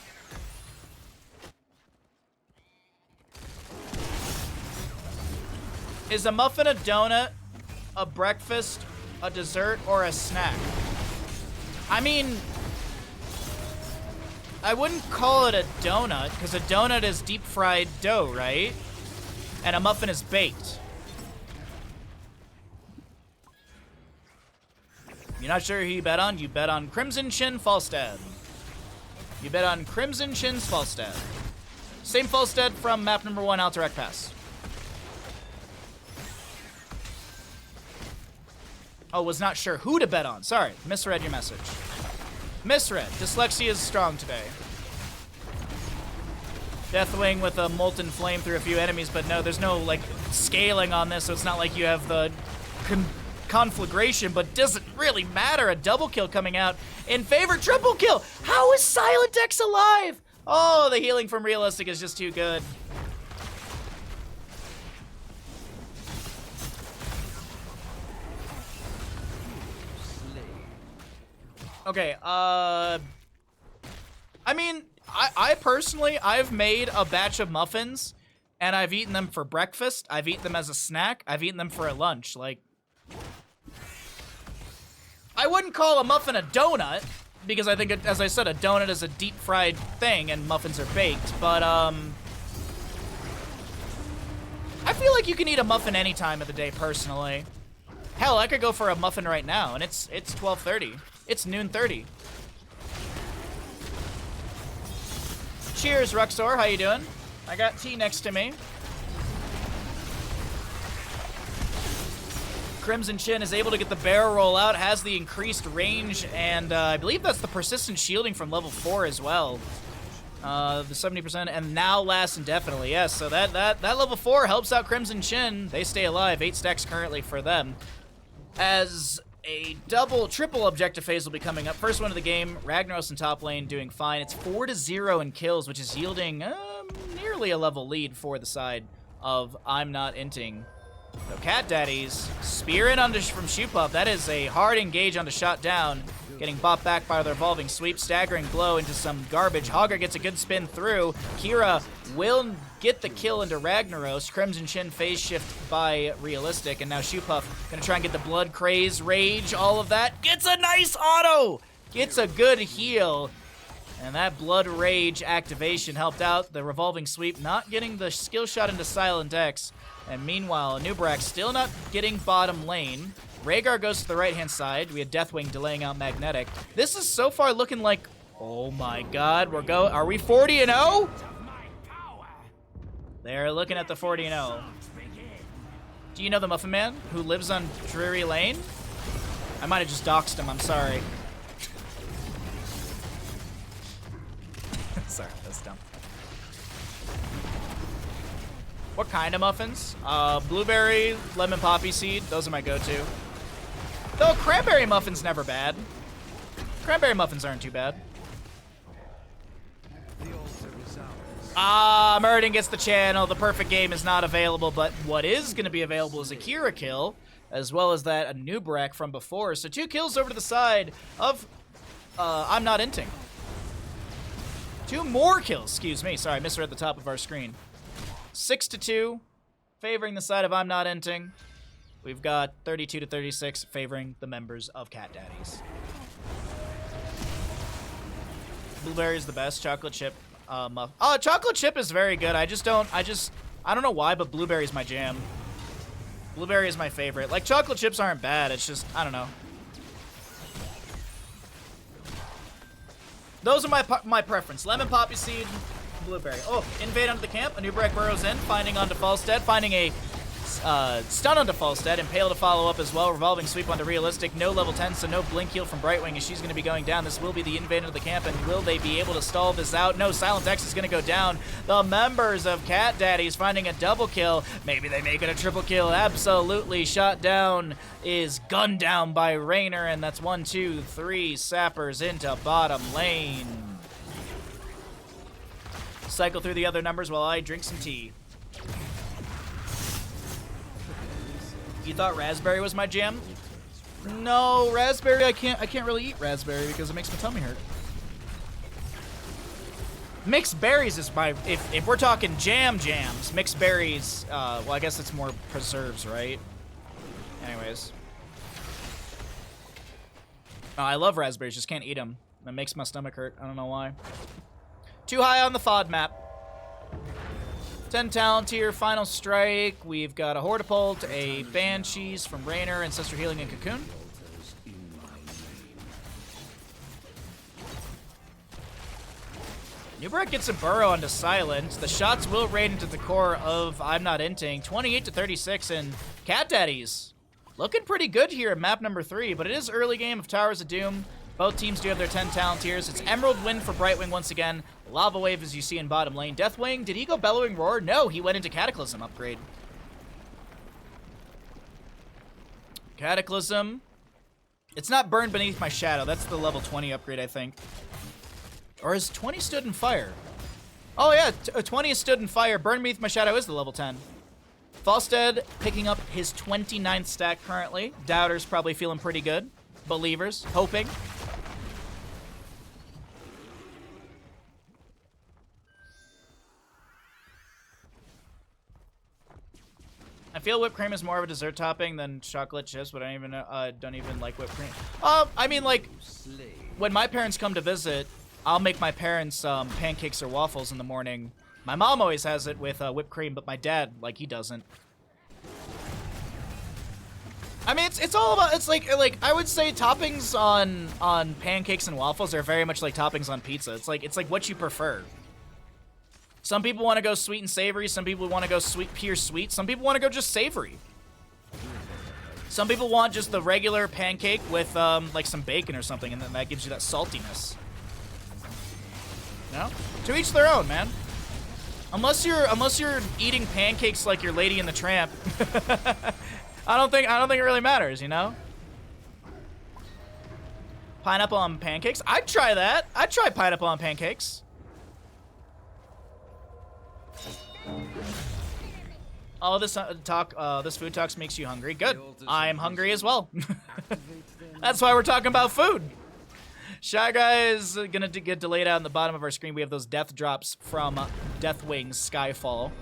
Is a muffin a donut, a breakfast, a dessert, or a snack? I mean, I wouldn't call it a donut, because a donut is deep-fried dough, right? And a muffin is baked. You're not sure who you bet on? You bet on Crimson Chin Falstad. You bet on Crimson Chin's Falstad. Same Falstad from map number 1, Alterac Pass. Oh, was not sure who to bet on. Sorry, misread your message. Misread. Dyslexia is strong today. Deathwing with a Molten Flame through a few enemies, but no, there's no, like, scaling on this, so it's not like you have the conflagration, but doesn't really matter. A double kill coming out in favor. Triple kill. How is Silent X alive? Oh, the healing from Realistic is just too good. Okay, I mean, I personally, I've made a batch of muffins, and I've eaten them for breakfast, I've eaten them as a snack, I've eaten them for a lunch, like... I wouldn't call a muffin a donut, because I think, as I said, a donut is a deep-fried thing, and muffins are baked, but, I feel like you can eat a muffin any time of the day, personally. Hell, I could go for a muffin right now, and it's 12:30. It's noon 30. Cheers, Ruxor. How you doing? I got tea next to me. Crimson Chin is able to get the barrel roll out, has the increased range, and I believe that's the persistent shielding from level 4 as well. The 70%, and now lasts indefinitely. Yes, so that level 4 helps out Crimson Chin. They stay alive. 8 stacks currently for them. As a triple objective phase will be coming up. First one of the game, Ragnaros in top lane doing fine. It's 4-0 in kills, which is yielding nearly a level lead for the side of I'm Not Inting. So Cat Daddies, spear in onto from Shoopuf. That is a hard engage onto shot down. Getting bopped back by the revolving sweep, staggering blow into some garbage. Hogger gets a good spin through. Kira will get the kill into Ragnaros. Crimson Chin phase shift by Realistic, and now Shoopuf gonna try and get the blood, craze, rage, all of that. Gets a nice auto! Gets a good heal. And that blood rage activation helped out. The revolving sweep not getting the skill shot into Silent X. And meanwhile, Nubrak still not getting bottom lane. Rhaegar goes to the right-hand side. We had Deathwing delaying out Magnetic. This is so far looking like, oh my god, are we 40-0? They're looking at the 40-0. Do you know the Muffin Man who lives on Drury Lane? I might have just doxed him, I'm sorry. Sorry, that's dumb. What kind of muffins? Blueberry, lemon poppy seed, those are my go-to. Though cranberry muffin's never bad. Cranberry muffins aren't too bad. Murden gets the channel. The perfect game is not available, but what is going to be available is a Kira kill, as well as that a Nubrak from before. So 2 kills over to the side of I'm Not Inting. 2 more kills, excuse me. Sorry, I misread the top of our screen. 6-2, favoring the side of I'm Not Inting. We've got 32-36 favoring the members of Cat Daddies. Blueberry is the best. Chocolate chip muff. Oh, chocolate chip is very good. I don't know why, but blueberry is my jam. Blueberry is my favorite. Like, chocolate chips aren't bad. It's just, I don't know. Those are my preference. Lemon poppy seed, blueberry. Oh, invade onto the camp. A new break burrows in, finding onto Falstead, finding a stun onto Falstead, Impale to follow up as well. Revolving sweep onto Realistic. No level 10, so no blink heal from Brightwing as she's going to be going down. This will be the invade into the camp, and will they be able to stall this out? No, Silent X is going to go down. The members of Cat Daddies finding a double kill. Maybe they make it a triple kill. Absolutely. Shot down is gunned down by Raynor, and that's 1, 2, 3 sappers into bottom lane. Cycle through the other numbers while I drink some tea. You thought raspberry was my jam? No, raspberry, I can't really eat raspberry because it makes my tummy hurt. Mixed berries is my, if we're talking jams, mixed berries, well, I guess it's more preserves, right? Anyways. Oh, I love raspberries, just can't eat them. That makes my stomach hurt, I don't know why. Too high on the FOD map. 10 talent tier, final strike. We've got a Hortipult, a Banshees from Raynor, Ancestor Healing, and Cocoon. Nubrak gets a burrow onto Silent. The shots will raid into the core of I'm Not Inting. 28-36, and Cat Daddies looking pretty good here at map number 3, but it is early game of Towers of Doom. Both teams do have their 10 talent tiers. It's Emerald Wind for Brightwing once again. Lava Wave, as you see in bottom lane. Deathwing, did he go Bellowing Roar? No, he went into Cataclysm upgrade. Cataclysm. It's not burned beneath my shadow. That's the level 20 upgrade, I think. Or is 20 stood in fire? Oh yeah, 20 is stood in fire. Burn beneath my shadow is the level 10. Falstead picking up his 29th stack currently. Doubters probably feeling pretty good. Believers, hoping. I feel whipped cream is more of a dessert topping than chocolate chips, but I don't even like whipped cream. I mean, like, when my parents come to visit, I'll make my parents pancakes or waffles in the morning. My mom always has it with whipped cream, but my dad, like, he doesn't. I mean, it's all about, it's like I would say toppings on pancakes and waffles are very much like toppings on pizza. It's like what you prefer. Some people want to go sweet and savory. Some people want to go pure sweet. Some people want to go just savory. Some people want just the regular pancake with like some bacon or something, and then that gives you that saltiness. No? To each their own, man. Unless you're eating pancakes like your Lady and the Tramp, I don't think it really matters, you know? Pineapple on pancakes? I'd try that. I'd try pineapple on pancakes. Oh, this food talks makes you hungry. Good. I'm hungry as well. That's why we're talking about food. Shy Guy is gonna get delayed out on the bottom of our screen. We have those death drops from Deathwing's Skyfall.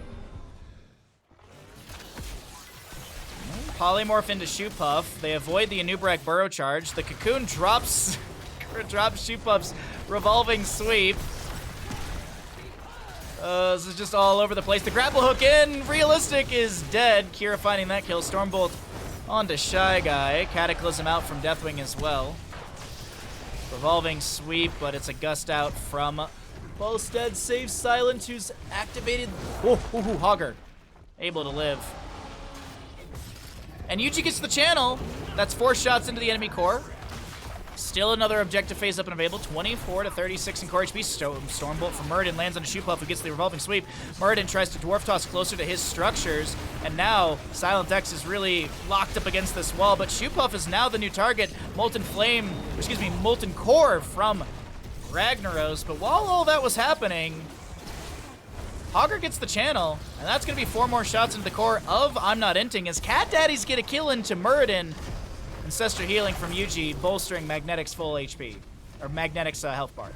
Polymorph into Shoe Puff. They avoid the Anubrak Burrow Charge. The Cocoon drops Shoe Puff's Revolving Sweep. This is just all over the place. The grapple hook in. Realistic is dead. Kira finding that kill. Stormbolt onto Shy Guy. Cataclysm out from Deathwing as well. Revolving Sweep, but it's a gust out from Falstead. Saves Silent, who's activated. Hogger. Able to live. And Yuji gets the channel. That's 4 shots into the enemy core. Still another objective phase up and available. 24 to 36 in core HP. Stormbolt from Muradin lands on a Shoe Puff, who gets the revolving sweep. Muradin tries to dwarf toss closer to his structures, and now Silent X is really locked up against this wall. But Shoe Puff is now the new target. Molten Core from Ragnaros. But while all that was happening, Hogger gets the channel, and that's going to be 4 more shots into the core of I'm Not Inting as Cat Daddies get a kill into Muradin. Ancestor Healing from Yuji, bolstering Magnetic's full HP. Or Magnetic's health bar.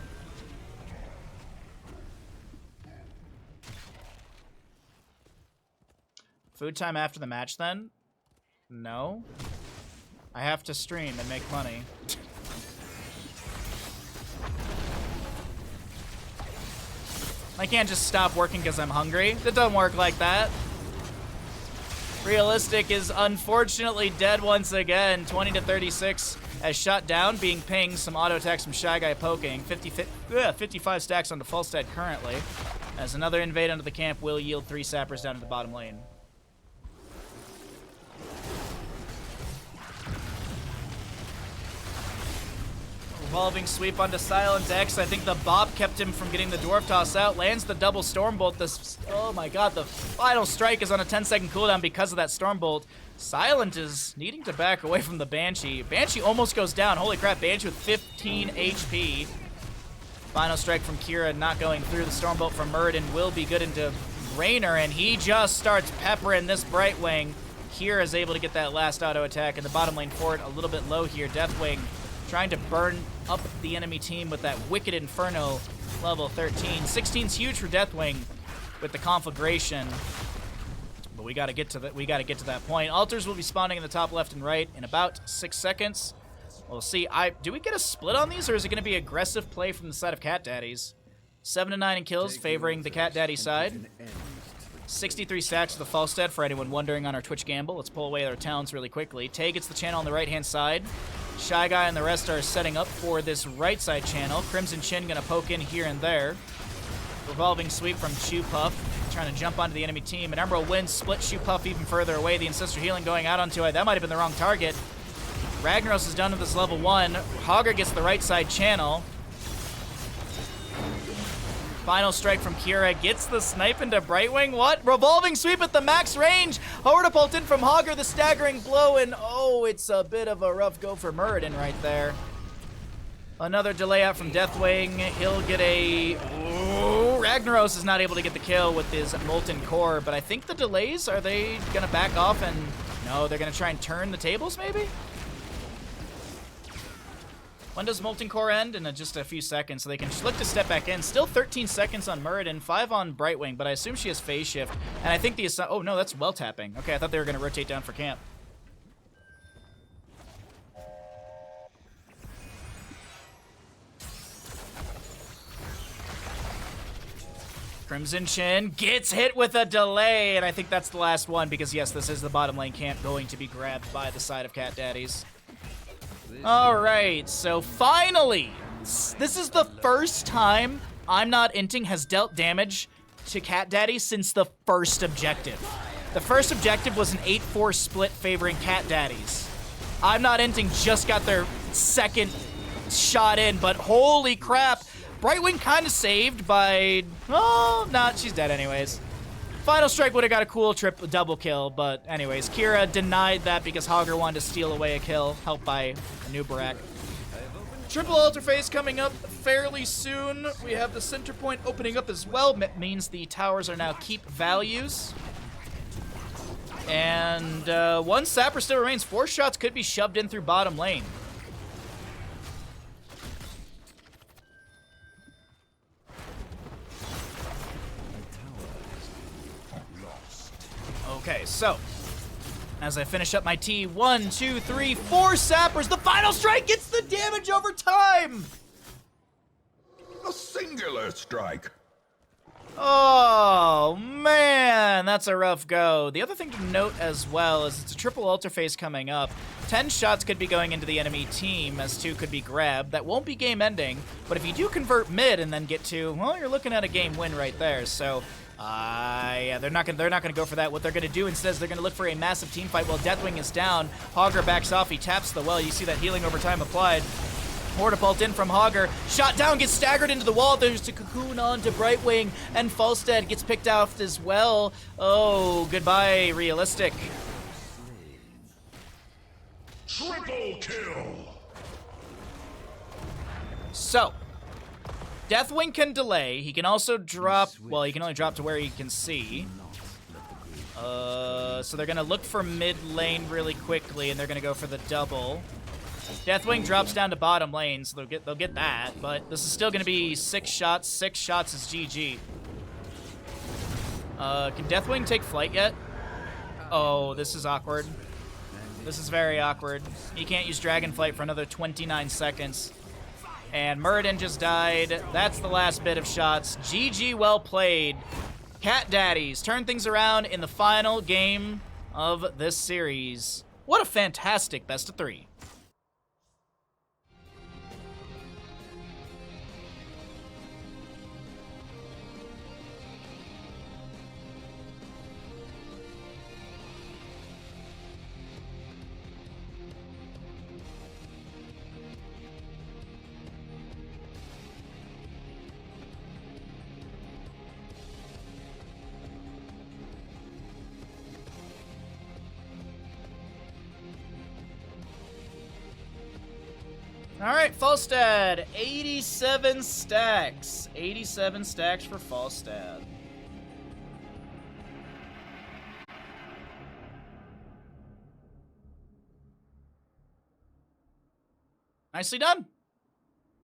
Food time after the match then? No. I have to stream and make money. I can't just stop working because I'm hungry. That doesn't work like that. Realistic is unfortunately dead once again. 20 to 36 as shot down, being pinged. Some auto attacks from Shy Guy poking. 55 stacks onto Falstead currently. As another invade onto the camp will yield 3 sappers down to the bottom lane. Revolving sweep onto Silent X. I think the Bob kept him from getting the Dwarf Toss out. Lands the double Stormbolt. Oh my god, the final strike is on a 10-second cooldown because of that Stormbolt. Silent is needing to back away from the Banshee. Banshee almost goes down. Holy crap, Banshee with 15 HP. Final strike from Kira not going through. The Stormbolt from Muradin will be good into Raynor, and he just starts peppering this Brightwing. Kira is able to get that last auto attack, and the bottom lane fort a little bit low here. Deathwing trying to burn up the enemy team with that Wicked Inferno level 13. 16's huge for Deathwing with the conflagration. But we gotta get to that point. Altars will be spawning in the top left and right in about 6 seconds. We'll see. Do we get a split on these, or is it gonna be aggressive play from the side of Cat Daddies? 7 to 9 in kills, favoring the Cat Daddy side. 63 stacks for the Falstead, for anyone wondering on our Twitch gamble. Let's pull away their talents really quickly. Tay gets the channel on the right-hand side. Shy Guy and the rest are setting up for this right side channel. Crimson Chin gonna poke in here and there. Revolving sweep from Shoe Puff, trying to jump onto the enemy team. And Emerald Wind split Shoe Puff even further away. The Ancestor Healing going out onto it. That might have been the wrong target. Ragnaros is done with this level 1. Hogger gets the right side channel. Final strike from Kira gets the snipe into Brightwing. What? Revolving sweep at the max range. Hortapult in from Hogger, the staggering blow, and oh, it's a bit of a rough go for Muradin right there. Another delay out from Deathwing. He'll get a... Ooh, Ragnaros is not able to get the kill with his Molten Core, but I think the delays, are they going to back off and... No, they're going to try and turn the tables, maybe? When does Molten Core end? In just a few seconds, so they can look to step back in. Still 13 seconds on Muradin, 5 on Brightwing, but I assume she has phase shift. And I think the... Oh, no, that's well tapping. Okay, I thought they were going to rotate down for camp. Crimson Chin gets hit with a delay, and I think that's the last one because, yes, this is the bottom lane camp going to be grabbed by the side of Cat Daddies. All right, so finally, this is the first time I'm Not Inting has dealt damage to Cat Daddies since the first objective. The first objective was an 8-4 split favoring Cat Daddies. I'm Not Inting just got their second shot in, but holy crap, Brightwing kind of saved by, oh, nah, she's dead anyways. Final strike would have got a cool double kill, but anyways, Kira denied that because Hogger wanted to steal away a kill, helped by a new Barak. Triple altar phase coming up fairly soon. We have the center point opening up as well. Means the towers are now keep values. And one sapper still remains. 4 shots could be shoved in through bottom lane. Okay, so as I finish up my T, 1, 2, 3, 4 sappers. The final strike gets the damage over time. A singular strike. Oh man, that's a rough go. The other thing to note as well is it's a triple altar phase coming up. 10 shots could be going into the enemy team as 2 could be grabbed. That won't be game ending, but if you do convert mid and then get 2, well, you're looking at a game win right there. So. Yeah, they're not gonna go for that. What they're gonna do instead is they're gonna look for a massive team fight while Deathwing is down. Hogger backs off, he taps the well. You see that healing over time applied. Mortapult in from Hogger. Shot down, gets staggered into the wall. There's a cocoon on to Brightwing, and Falstead gets picked off as well. Oh, goodbye, realistic. Triple kill. So. Deathwing can delay. He can also drop... Well, he can only drop to where he can see. So they're going to look for mid lane really quickly, and they're going to go for the double. Deathwing drops down to bottom lane, so they'll get that. But this is still going to be 6 shots. 6 shots is GG. Can Deathwing take flight yet? Oh, this is awkward. This is very awkward. He can't use Dragonflight for another 29 seconds. And Muradin just died. That's the last bit of shots. GG, well played. Cat Daddies turn things around in the final game of this series. What a fantastic best of 3. All right, Falstad, 87 stacks. 87 stacks for Falstad. Nicely done.